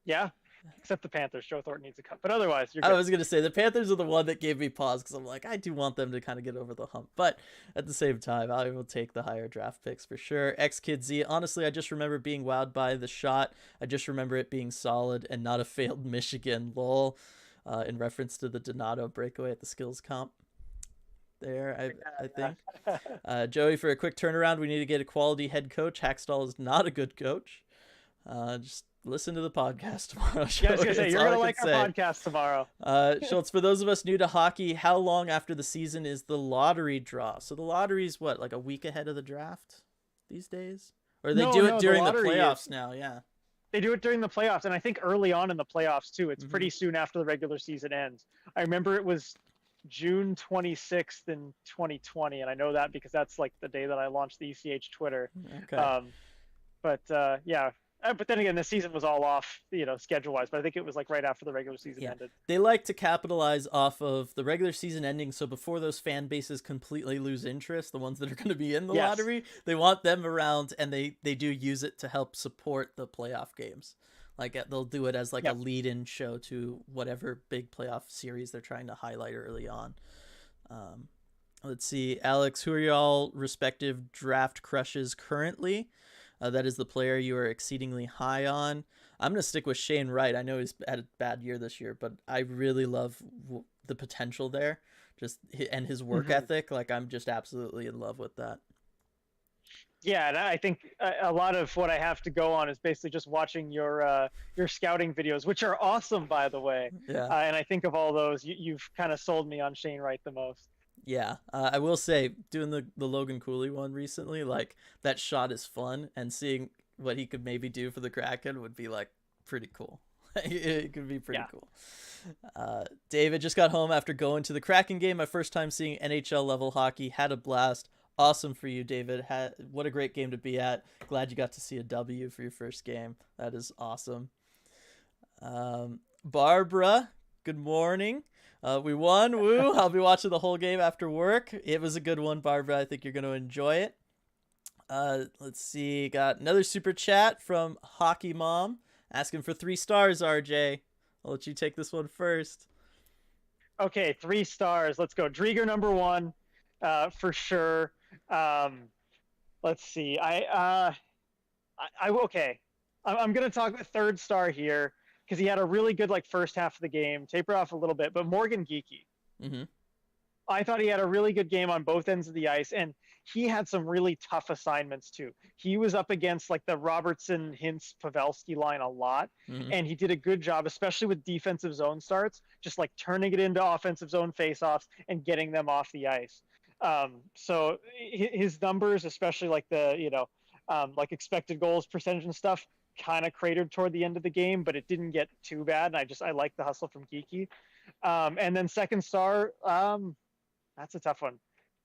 Yeah. Except the Panthers. Joe Thornton needs a cup, but otherwise, you're I good. was gonna say the Panthers are the one that gave me pause because I'm like, I do want them to kind of get over the hump, but at the same time, I will take the higher draft picks for sure. X Kid Z, honestly, I just remember being wowed by the shot. I just remember it being solid and not a failed Michigan. Lol, in reference to the Donato breakaway at the skills comp. There, I think. Joey, for a quick turnaround, we need to get a quality head coach. Hackstall is not a good coach. Just listen to the podcast tomorrow. Yeah, I was gonna say That's you're all gonna I like can our say. podcast tomorrow. Schultz, for those of us new to hockey, how long after the season is the lottery draw? So the lottery's what, like a week ahead of the draft these days? Or they do it No, the during the lottery playoffs now, yeah. they do it during the playoffs, and I think early on in the playoffs too. It's Mm-hmm. pretty soon after the regular season ends. I remember it was June 26th in 2020, and I know that because that's like the day that I launched the ECH Twitter. Okay. But yeah. But then again, the season was all off, schedule wise. But I think it was like right after the regular season ended. They like to capitalize off of the regular season ending, so before those fan bases completely lose interest, the ones that are going to be in the lottery, they want them around, and they do use it to help support the playoff games. Like they'll do it as like a lead-in show to whatever big playoff series they're trying to highlight early on. Let's see, Alex, who are y'all respective draft crushes currently? That is the player you are exceedingly high on. I'm going to stick with Shane Wright. I know he's had a bad year this year, but I really love the potential there, and his work ethic. Like, I'm just absolutely in love with that. Yeah, and I think a lot of what I have to go on is basically just watching your scouting videos, which are awesome, by the way. Yeah. And I think of all those, you've kind of sold me on Shane Wright the most. Yeah, I will say, doing the Logan Cooley one recently, like, that shot is fun, and seeing what he could maybe do for the Kraken would be, like, pretty cool. It could be pretty cool. David just got home after going to the Kraken game. My first time seeing NHL level hockey. Had a blast. Awesome for you, David. What a great game to be at. Glad you got to see a W for your first game. That is awesome. Barbara, good morning. We won. Woo. I'll be watching the whole game after work. It was a good one, Barbara. I think you're going to enjoy it. Let's see. Got another super chat from Hockey Mom asking for 3 stars, RJ. I'll let you take this one first. Okay, 3 stars. Let's go. Drieger number 1, for sure. Let's see. Okay. I'm going to talk about 3rd star here, because he had a really good first half of the game, taper off a little bit, but Morgan Geekie. Mm-hmm. I thought he had a really good game on both ends of the ice, and he had some really tough assignments too. He was up against the Robertson, Hintz, Pavelski line a lot, and he did a good job, especially with defensive zone starts, just turning it into offensive zone faceoffs and getting them off the ice. So his numbers, especially the expected goals percentage and stuff, kind of cratered toward the end of the game, but it didn't get too bad. And I like the hustle from Geekie. And then 2nd star, that's a tough one.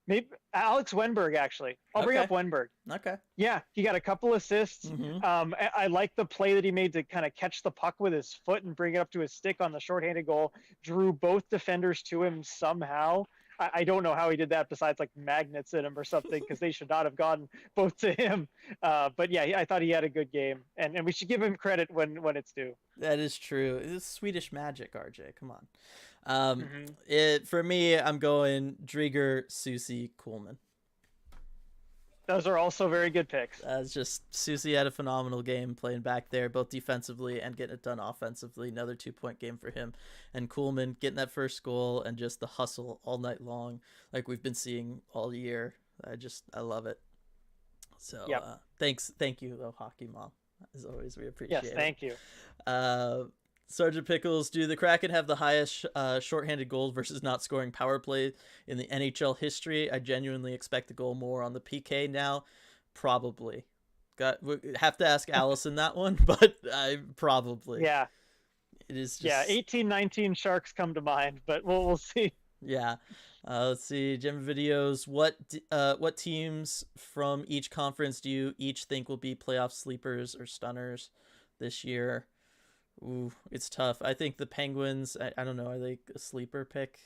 Maybe Alex Wenberg, actually. I'll bring up Wenberg. Okay. Yeah, he got a couple assists. I like the play that he made to kind of catch the puck with his foot and bring it up to his stick on the shorthanded goal. Drew both defenders to him somehow. I don't know how he did that besides like magnets in him or something, because they should not have gone both to him. But yeah, I thought he had a good game, and we should give him credit when it's due. That is true. It's Swedish magic, RJ. Come on. Hmm. It for me, I'm going Drieger, Susie, Kuhlman. Those are also very good picks. Just Susie had a phenomenal game playing back there, both defensively and getting it done offensively. Another 2-point game for him. And Kuhlman getting that first goal and just the hustle all night long, like we've been seeing all year. I love it. So Yep. thank you though, Hockey Mom. As always, we appreciate Yes, it. thank you. Uh, Sergeant Pickles, do the Kraken have the highest shorthanded goals versus not scoring power play in the NHL history? I genuinely expect the goal more on the PK now. Probably. Have to ask Allison that one, but I probably. Yeah. It is just. Yeah, 1819 Sharks come to mind, but we'll see. Yeah. Let's see. Gem videos. What teams from each conference do you each think will be playoff sleepers or stunners this year? Ooh, it's tough. I think the Penguins, I don't know, are they a sleeper pick?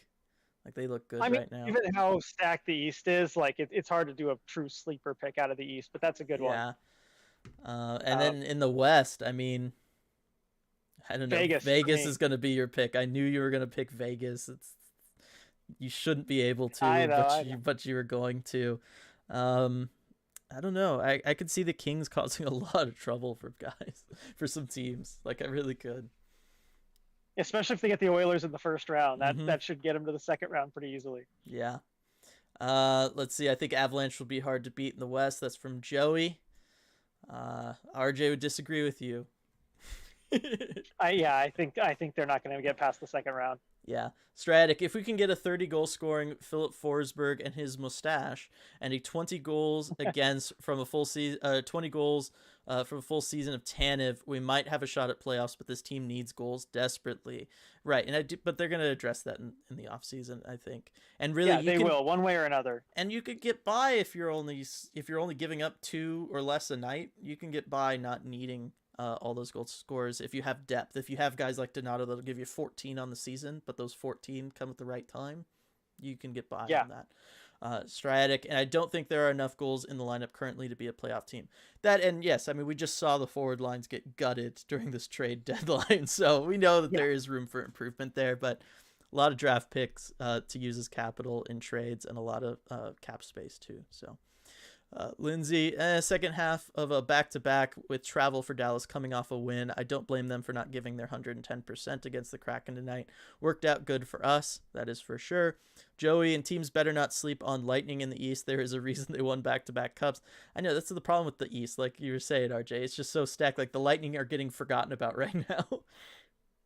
Like, they look good right now. Given how stacked the East is, like it's hard to do a true sleeper pick out of the East, but that's a good one. Yeah. And then in the West, I mean, I don't know. Vegas is going to be your pick. I knew you were going to pick Vegas. You shouldn't be able to, I know. but you were going to. I don't know. I could see the Kings causing a lot of trouble for guys, for some teams. Like, I really could. Especially if they get the Oilers in the first round. That should get them to the second round pretty easily. Yeah. Let's see. I think Avalanche will be hard to beat in the West. That's from Joey. RJ would disagree with you. I think they're not going to get past the second round. Yeah. Stratic, if we can get a 30-goal scoring Philip Forsberg and his mustache and a 20 goals against from a full season 20 goals from a full season of Tanev, we might have a shot at playoffs, but this team needs goals desperately. Right. But they're going to address that in the offseason, I think. And really they will one way or another. And you could get by if you're only giving up 2 or less a night. You can get by not needing all those goal scores if you have depth. If you have guys like Donato that'll give you 14 on the season, but those 14 come at the right time, you can get by on that. Stratic, and I don't think there are enough goals in the lineup currently to be a playoff team. That, and yes, I mean, we just saw the forward lines get gutted during this trade deadline, so we know that there is room for improvement there, but a lot of draft picks to use as capital in trades and a lot of cap space too, so. Lindsay, second half of a back-to-back with travel for Dallas coming off a win. I don't blame them for not giving their 110% against the Kraken tonight. Worked out good for us, that is for sure. Joey, and teams better not sleep on Lightning in the East. There is a reason they won back-to-back cups. I know, that's the problem with the East, like you were saying, RJ. It's just so stacked. Like, the Lightning are getting forgotten about right now.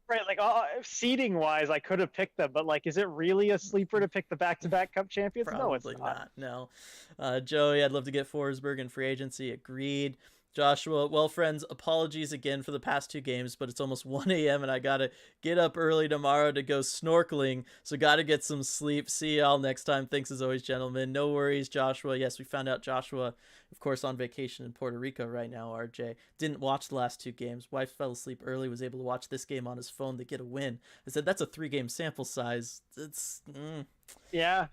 Right, like seeding wise, I could have picked them, but like, is it really a sleeper to pick the back-to-back Cup champions? Probably no, it's not. No. Joey, I'd love to get Forsberg in free agency. Agreed. Joshua, well, friends, apologies again for the past 2 games, but it's almost 1 a.m. and I gotta get up early tomorrow to go snorkeling, so gotta get some sleep. See y'all next time. Thanks as always, gentlemen. No worries, Joshua. Yes, we found out Joshua, of course, on vacation in Puerto Rico right now, RJ. Didn't watch the last 2 games. Wife fell asleep early, was able to watch this game on his phone to get a win. I said, that's a 3-game sample size. It's... Yeah,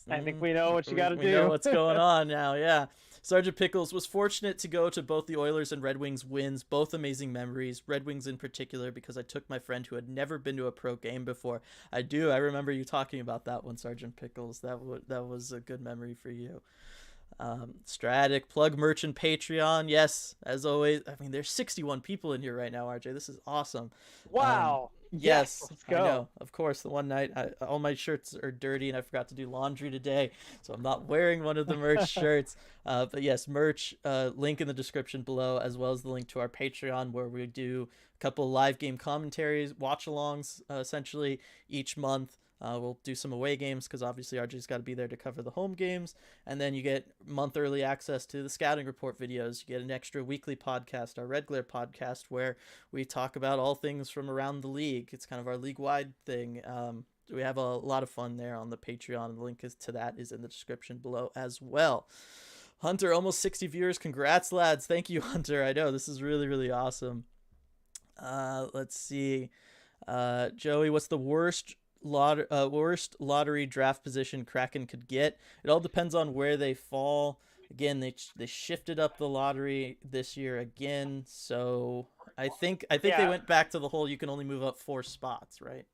I think we know what you got to do. We know what's going on now, yeah. Sergeant Pickles was fortunate to go to both the Oilers and Red Wings wins, both amazing memories. Red Wings in particular, because I took my friend who had never been to a pro game before. I remember you talking about that one, Sergeant Pickles. That was a good memory for you. Stratic, plug merchant Patreon. Yes, as always. I mean, there's 61 people in here right now, RJ. This is awesome. Wow. Yes, let's go. I know. Of course, the one night all my shirts are dirty and I forgot to do laundry today, so I'm not wearing one of the merch shirts. But yes, merch, link in the description below, as well as the link to our Patreon, where we do a couple live game commentaries, watch-alongs, essentially, each month. We'll do some away games because obviously RJ's got to be there to cover the home games. And then you get month early access to the scouting report videos. You get an extra weekly podcast, our Red Glare podcast, where we talk about all things from around the league. It's kind of our league-wide thing. We have a lot of fun there on the Patreon. The link to that is in the description below as well. Hunter, almost 60 viewers. Congrats, lads. Thank you, Hunter. I know, this is really, really awesome. Let's see. Joey, what's the worst worst lottery draft position Kraken could get. It all depends on where they fall. Again, they shifted up the lottery this year again, so I think they Yeah. went back to the whole you can only move up 4 spots, right?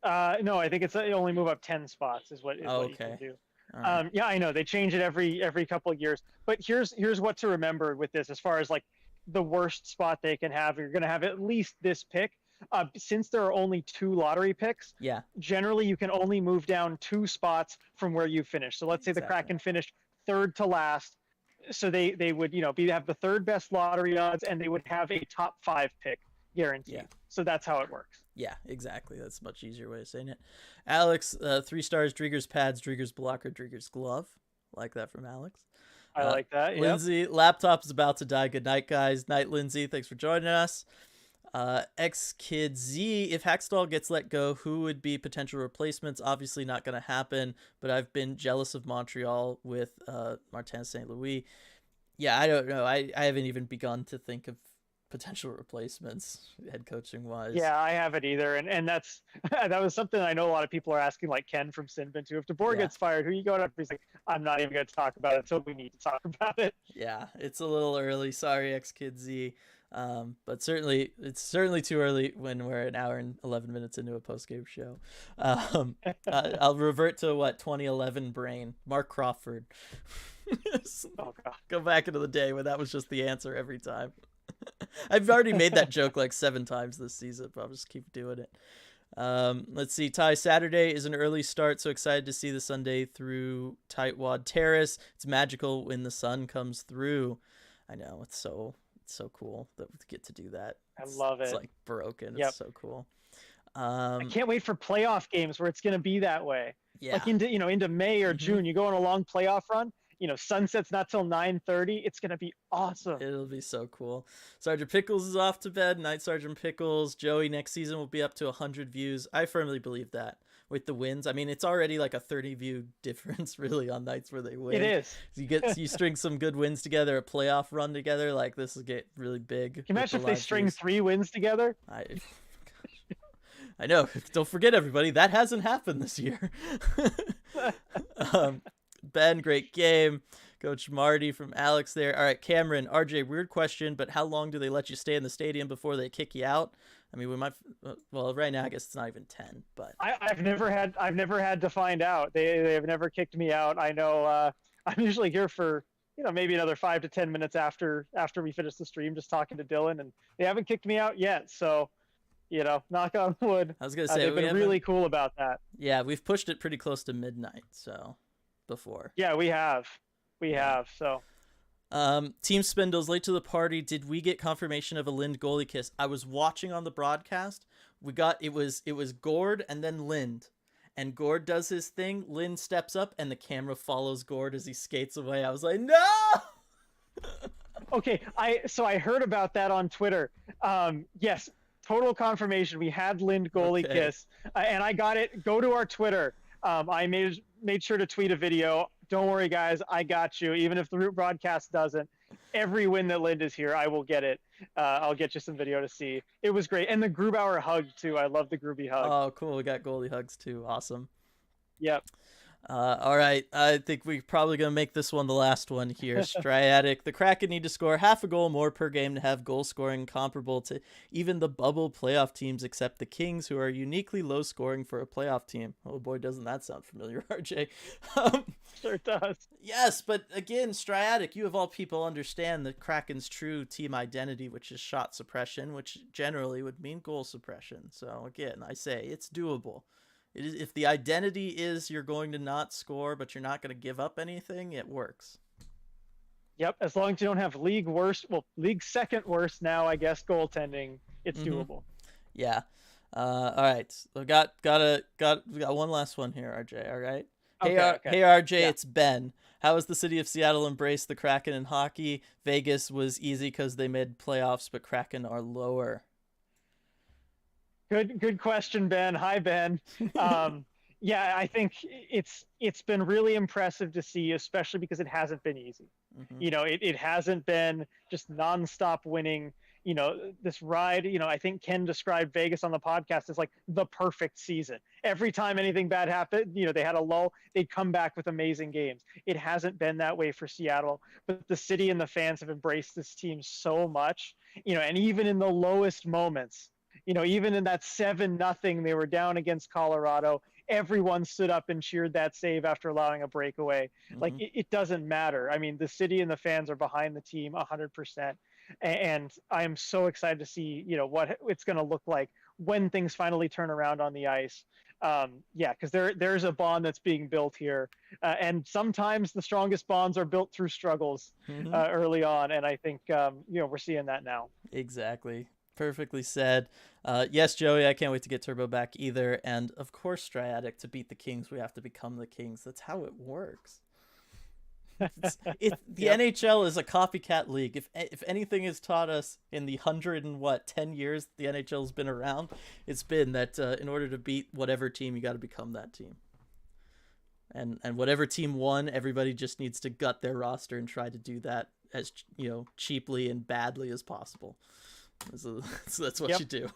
No, I think it's you only move up 10 spots is Oh, what you can okay. do. All right. Yeah, I know they change it every couple of years. But here's what to remember with this, as far as like the worst spot they can have. You're going to have at least this pick. Since there are only 2 lottery picks, Yeah, generally you can only move down 2 spots from where you finished. So let's say the exactly. Kraken finished third to last, so they would have the third best lottery odds, and they would have a top 5 pick Yeah. guaranteed. So that's how it works. Yeah, exactly. That's a much easier way of saying it. Alex, 3 stars, Drieger's pads, Drieger's blocker, Drieger's glove. Like that from Alex. I like that. Yep. Lindsay, laptop is about to die. Good night, guys. Night, Lindsay. Thanks for joining us. X Kid Z, if Hackstall gets let go, who would be potential replacements? Obviously not going to happen, but I've been jealous of Montreal with Martin St. Louis. Yeah, I don't know. I haven't even begun to think of potential replacements head coaching wise. Yeah, I haven't either, and that's that was something I know a lot of people are asking, like Ken from Sinbin too. If DeBoer gets fired, who are you going up? He's like, I'm not even going to talk about it until we need to talk about it. Yeah, it's a little early. Sorry, X Kid Z. But it's certainly too early when we're an hour and 11 minutes into a post game show. I'll revert to 2011 brain. Mark Crawford. Oh god. Go back into the day when that was just the answer every time. I've already made that joke like 7 times this season, but I'll just keep doing it. Let's see. Ty, Saturday is an early start, so excited to see the Sunday through Tightwad Terrace. It's magical when the sun comes through. I know, it's so cool that we get to do that. I love it. It's like broken. Yep. It's so cool. I can't wait for playoff games where it's going to be that way. Yeah. Like into May or June, you go on a long playoff run. Sunset's not till 9:30. It's going to be awesome. It'll be so cool. Sergeant Pickles is off to bed. Night Sergeant Pickles. Joey next season will be up to 100 views. I firmly believe that with the wins. I mean, it's already like a 30 view difference really on nights where they win. It is. You string some good wins together, a playoff run together. Like this will get really big. Can you imagine if they string 3 wins together? I know. Don't forget, everybody, that hasn't happened this year. Ben, great game. Coach Marty from Alex there. All right, Cameron, RJ, weird question, but how long do they let you stay in the stadium before they kick you out? I mean, we might. Well, right now I guess it's not even 10, but I've never had to find out. They have never kicked me out. I know. I'm usually here for maybe another 5 to 10 minutes after we finish the stream, just talking to Dylan, and they haven't kicked me out yet. So, knock on wood. I was gonna say they've been really cool about that. Yeah, we've pushed it pretty close to midnight. So before. Yeah, we have. So. Team Spindles, late to the party. Did we get confirmation of a Lind goalie kiss? I was watching on the broadcast. It was Gord and then Lind. And Gord does his thing. Lind steps up and the camera follows Gord as he skates away. I was like, no! Okay, I heard about that on Twitter. Yes, total confirmation. We had Lind goalie kiss, and I got it. Go to our Twitter. I made sure to tweet a video. Don't worry, guys. I got you. Even if the root broadcast doesn't, every win that Lind is here, I will get it. I'll get you some video to see. It was great. And the Grubauer hug, too. I love the Groovy hug. Oh, cool. We got goalie hugs, too. Awesome. Yep. All right. I think we're probably going to make this one the last one here. Striatic. The Kraken need to score half a goal more per game to have goal scoring comparable to even the bubble playoff teams, except the Kings, who are uniquely low scoring for a playoff team. Oh boy, doesn't that sound familiar, RJ? Sure does. Yes, but again, Striatic, you of all people understand the Kraken's true team identity, which is shot suppression, which generally would mean goal suppression. So again, I say it's doable. It is, if the identity is you're going to not score, but you're not going to give up anything, it works. Yep, as long as you don't have league second worst now, I guess, goaltending, it's doable. Yeah. All right. We got one last one here, RJ. All right. Okay. Hey RJ, yeah. It's Ben. How has the city of Seattle embraced the Kraken in hockey? Vegas was easy because they made playoffs, but Kraken are lower. Good question, Ben. Hi, Ben. Yeah, I think it's been really impressive to see, especially because it hasn't been easy. It hasn't been just nonstop winning. this ride. I think Ken described Vegas on the podcast as like the perfect season. Every time anything bad happened, they had a lull, they'd come back with amazing games. It hasn't been that way for Seattle, but the city and the fans have embraced this team so much, and even in the lowest moments, even in that 7-0 they were down against Colorado, everyone stood up and cheered that save after allowing a breakaway. Like, it doesn't matter. I mean, the city and the fans are behind the team 100%. And I am so excited to see, what it's going to look like when things finally turn around on the ice. Because there's a bond that's being built here, and sometimes the strongest bonds are built through struggles early on, and I think we're seeing that now. Exactly. Perfectly said. Yes, Joey, I can't wait to get Turbo back either. And of course, Striatic, to beat the Kings, we have to become the Kings. That's how it works. The Yep. NHL is a copycat league. If anything has taught us in the 10 years the NHL has been around, it's been that in order to beat whatever team, you got to become that team. And whatever team won, everybody just needs to gut their roster and try to do that as cheaply and badly as possible. So that's what you do.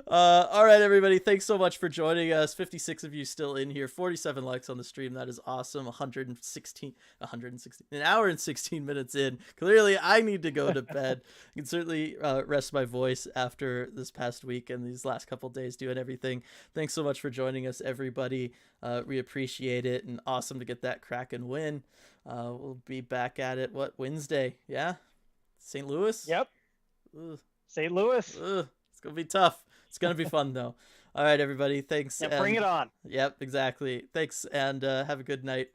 All right, everybody. Thanks so much for joining us. 56 of you still in here. 47 likes on the stream. That is awesome. 116, an hour and 16 minutes in. Clearly, I need to go to bed. I can certainly rest my voice after this past week and these last couple days doing everything. Thanks so much for joining us, everybody. We appreciate it, and awesome to get that Kraken win. We'll be back at it, Wednesday? Yeah? St. Louis? Yep. Ugh. St. Louis. Ugh. It's going to be tough. It's going to be fun, though. All right, everybody. Thanks. Yeah, bring it on. Yep, exactly. Thanks, and have a good night.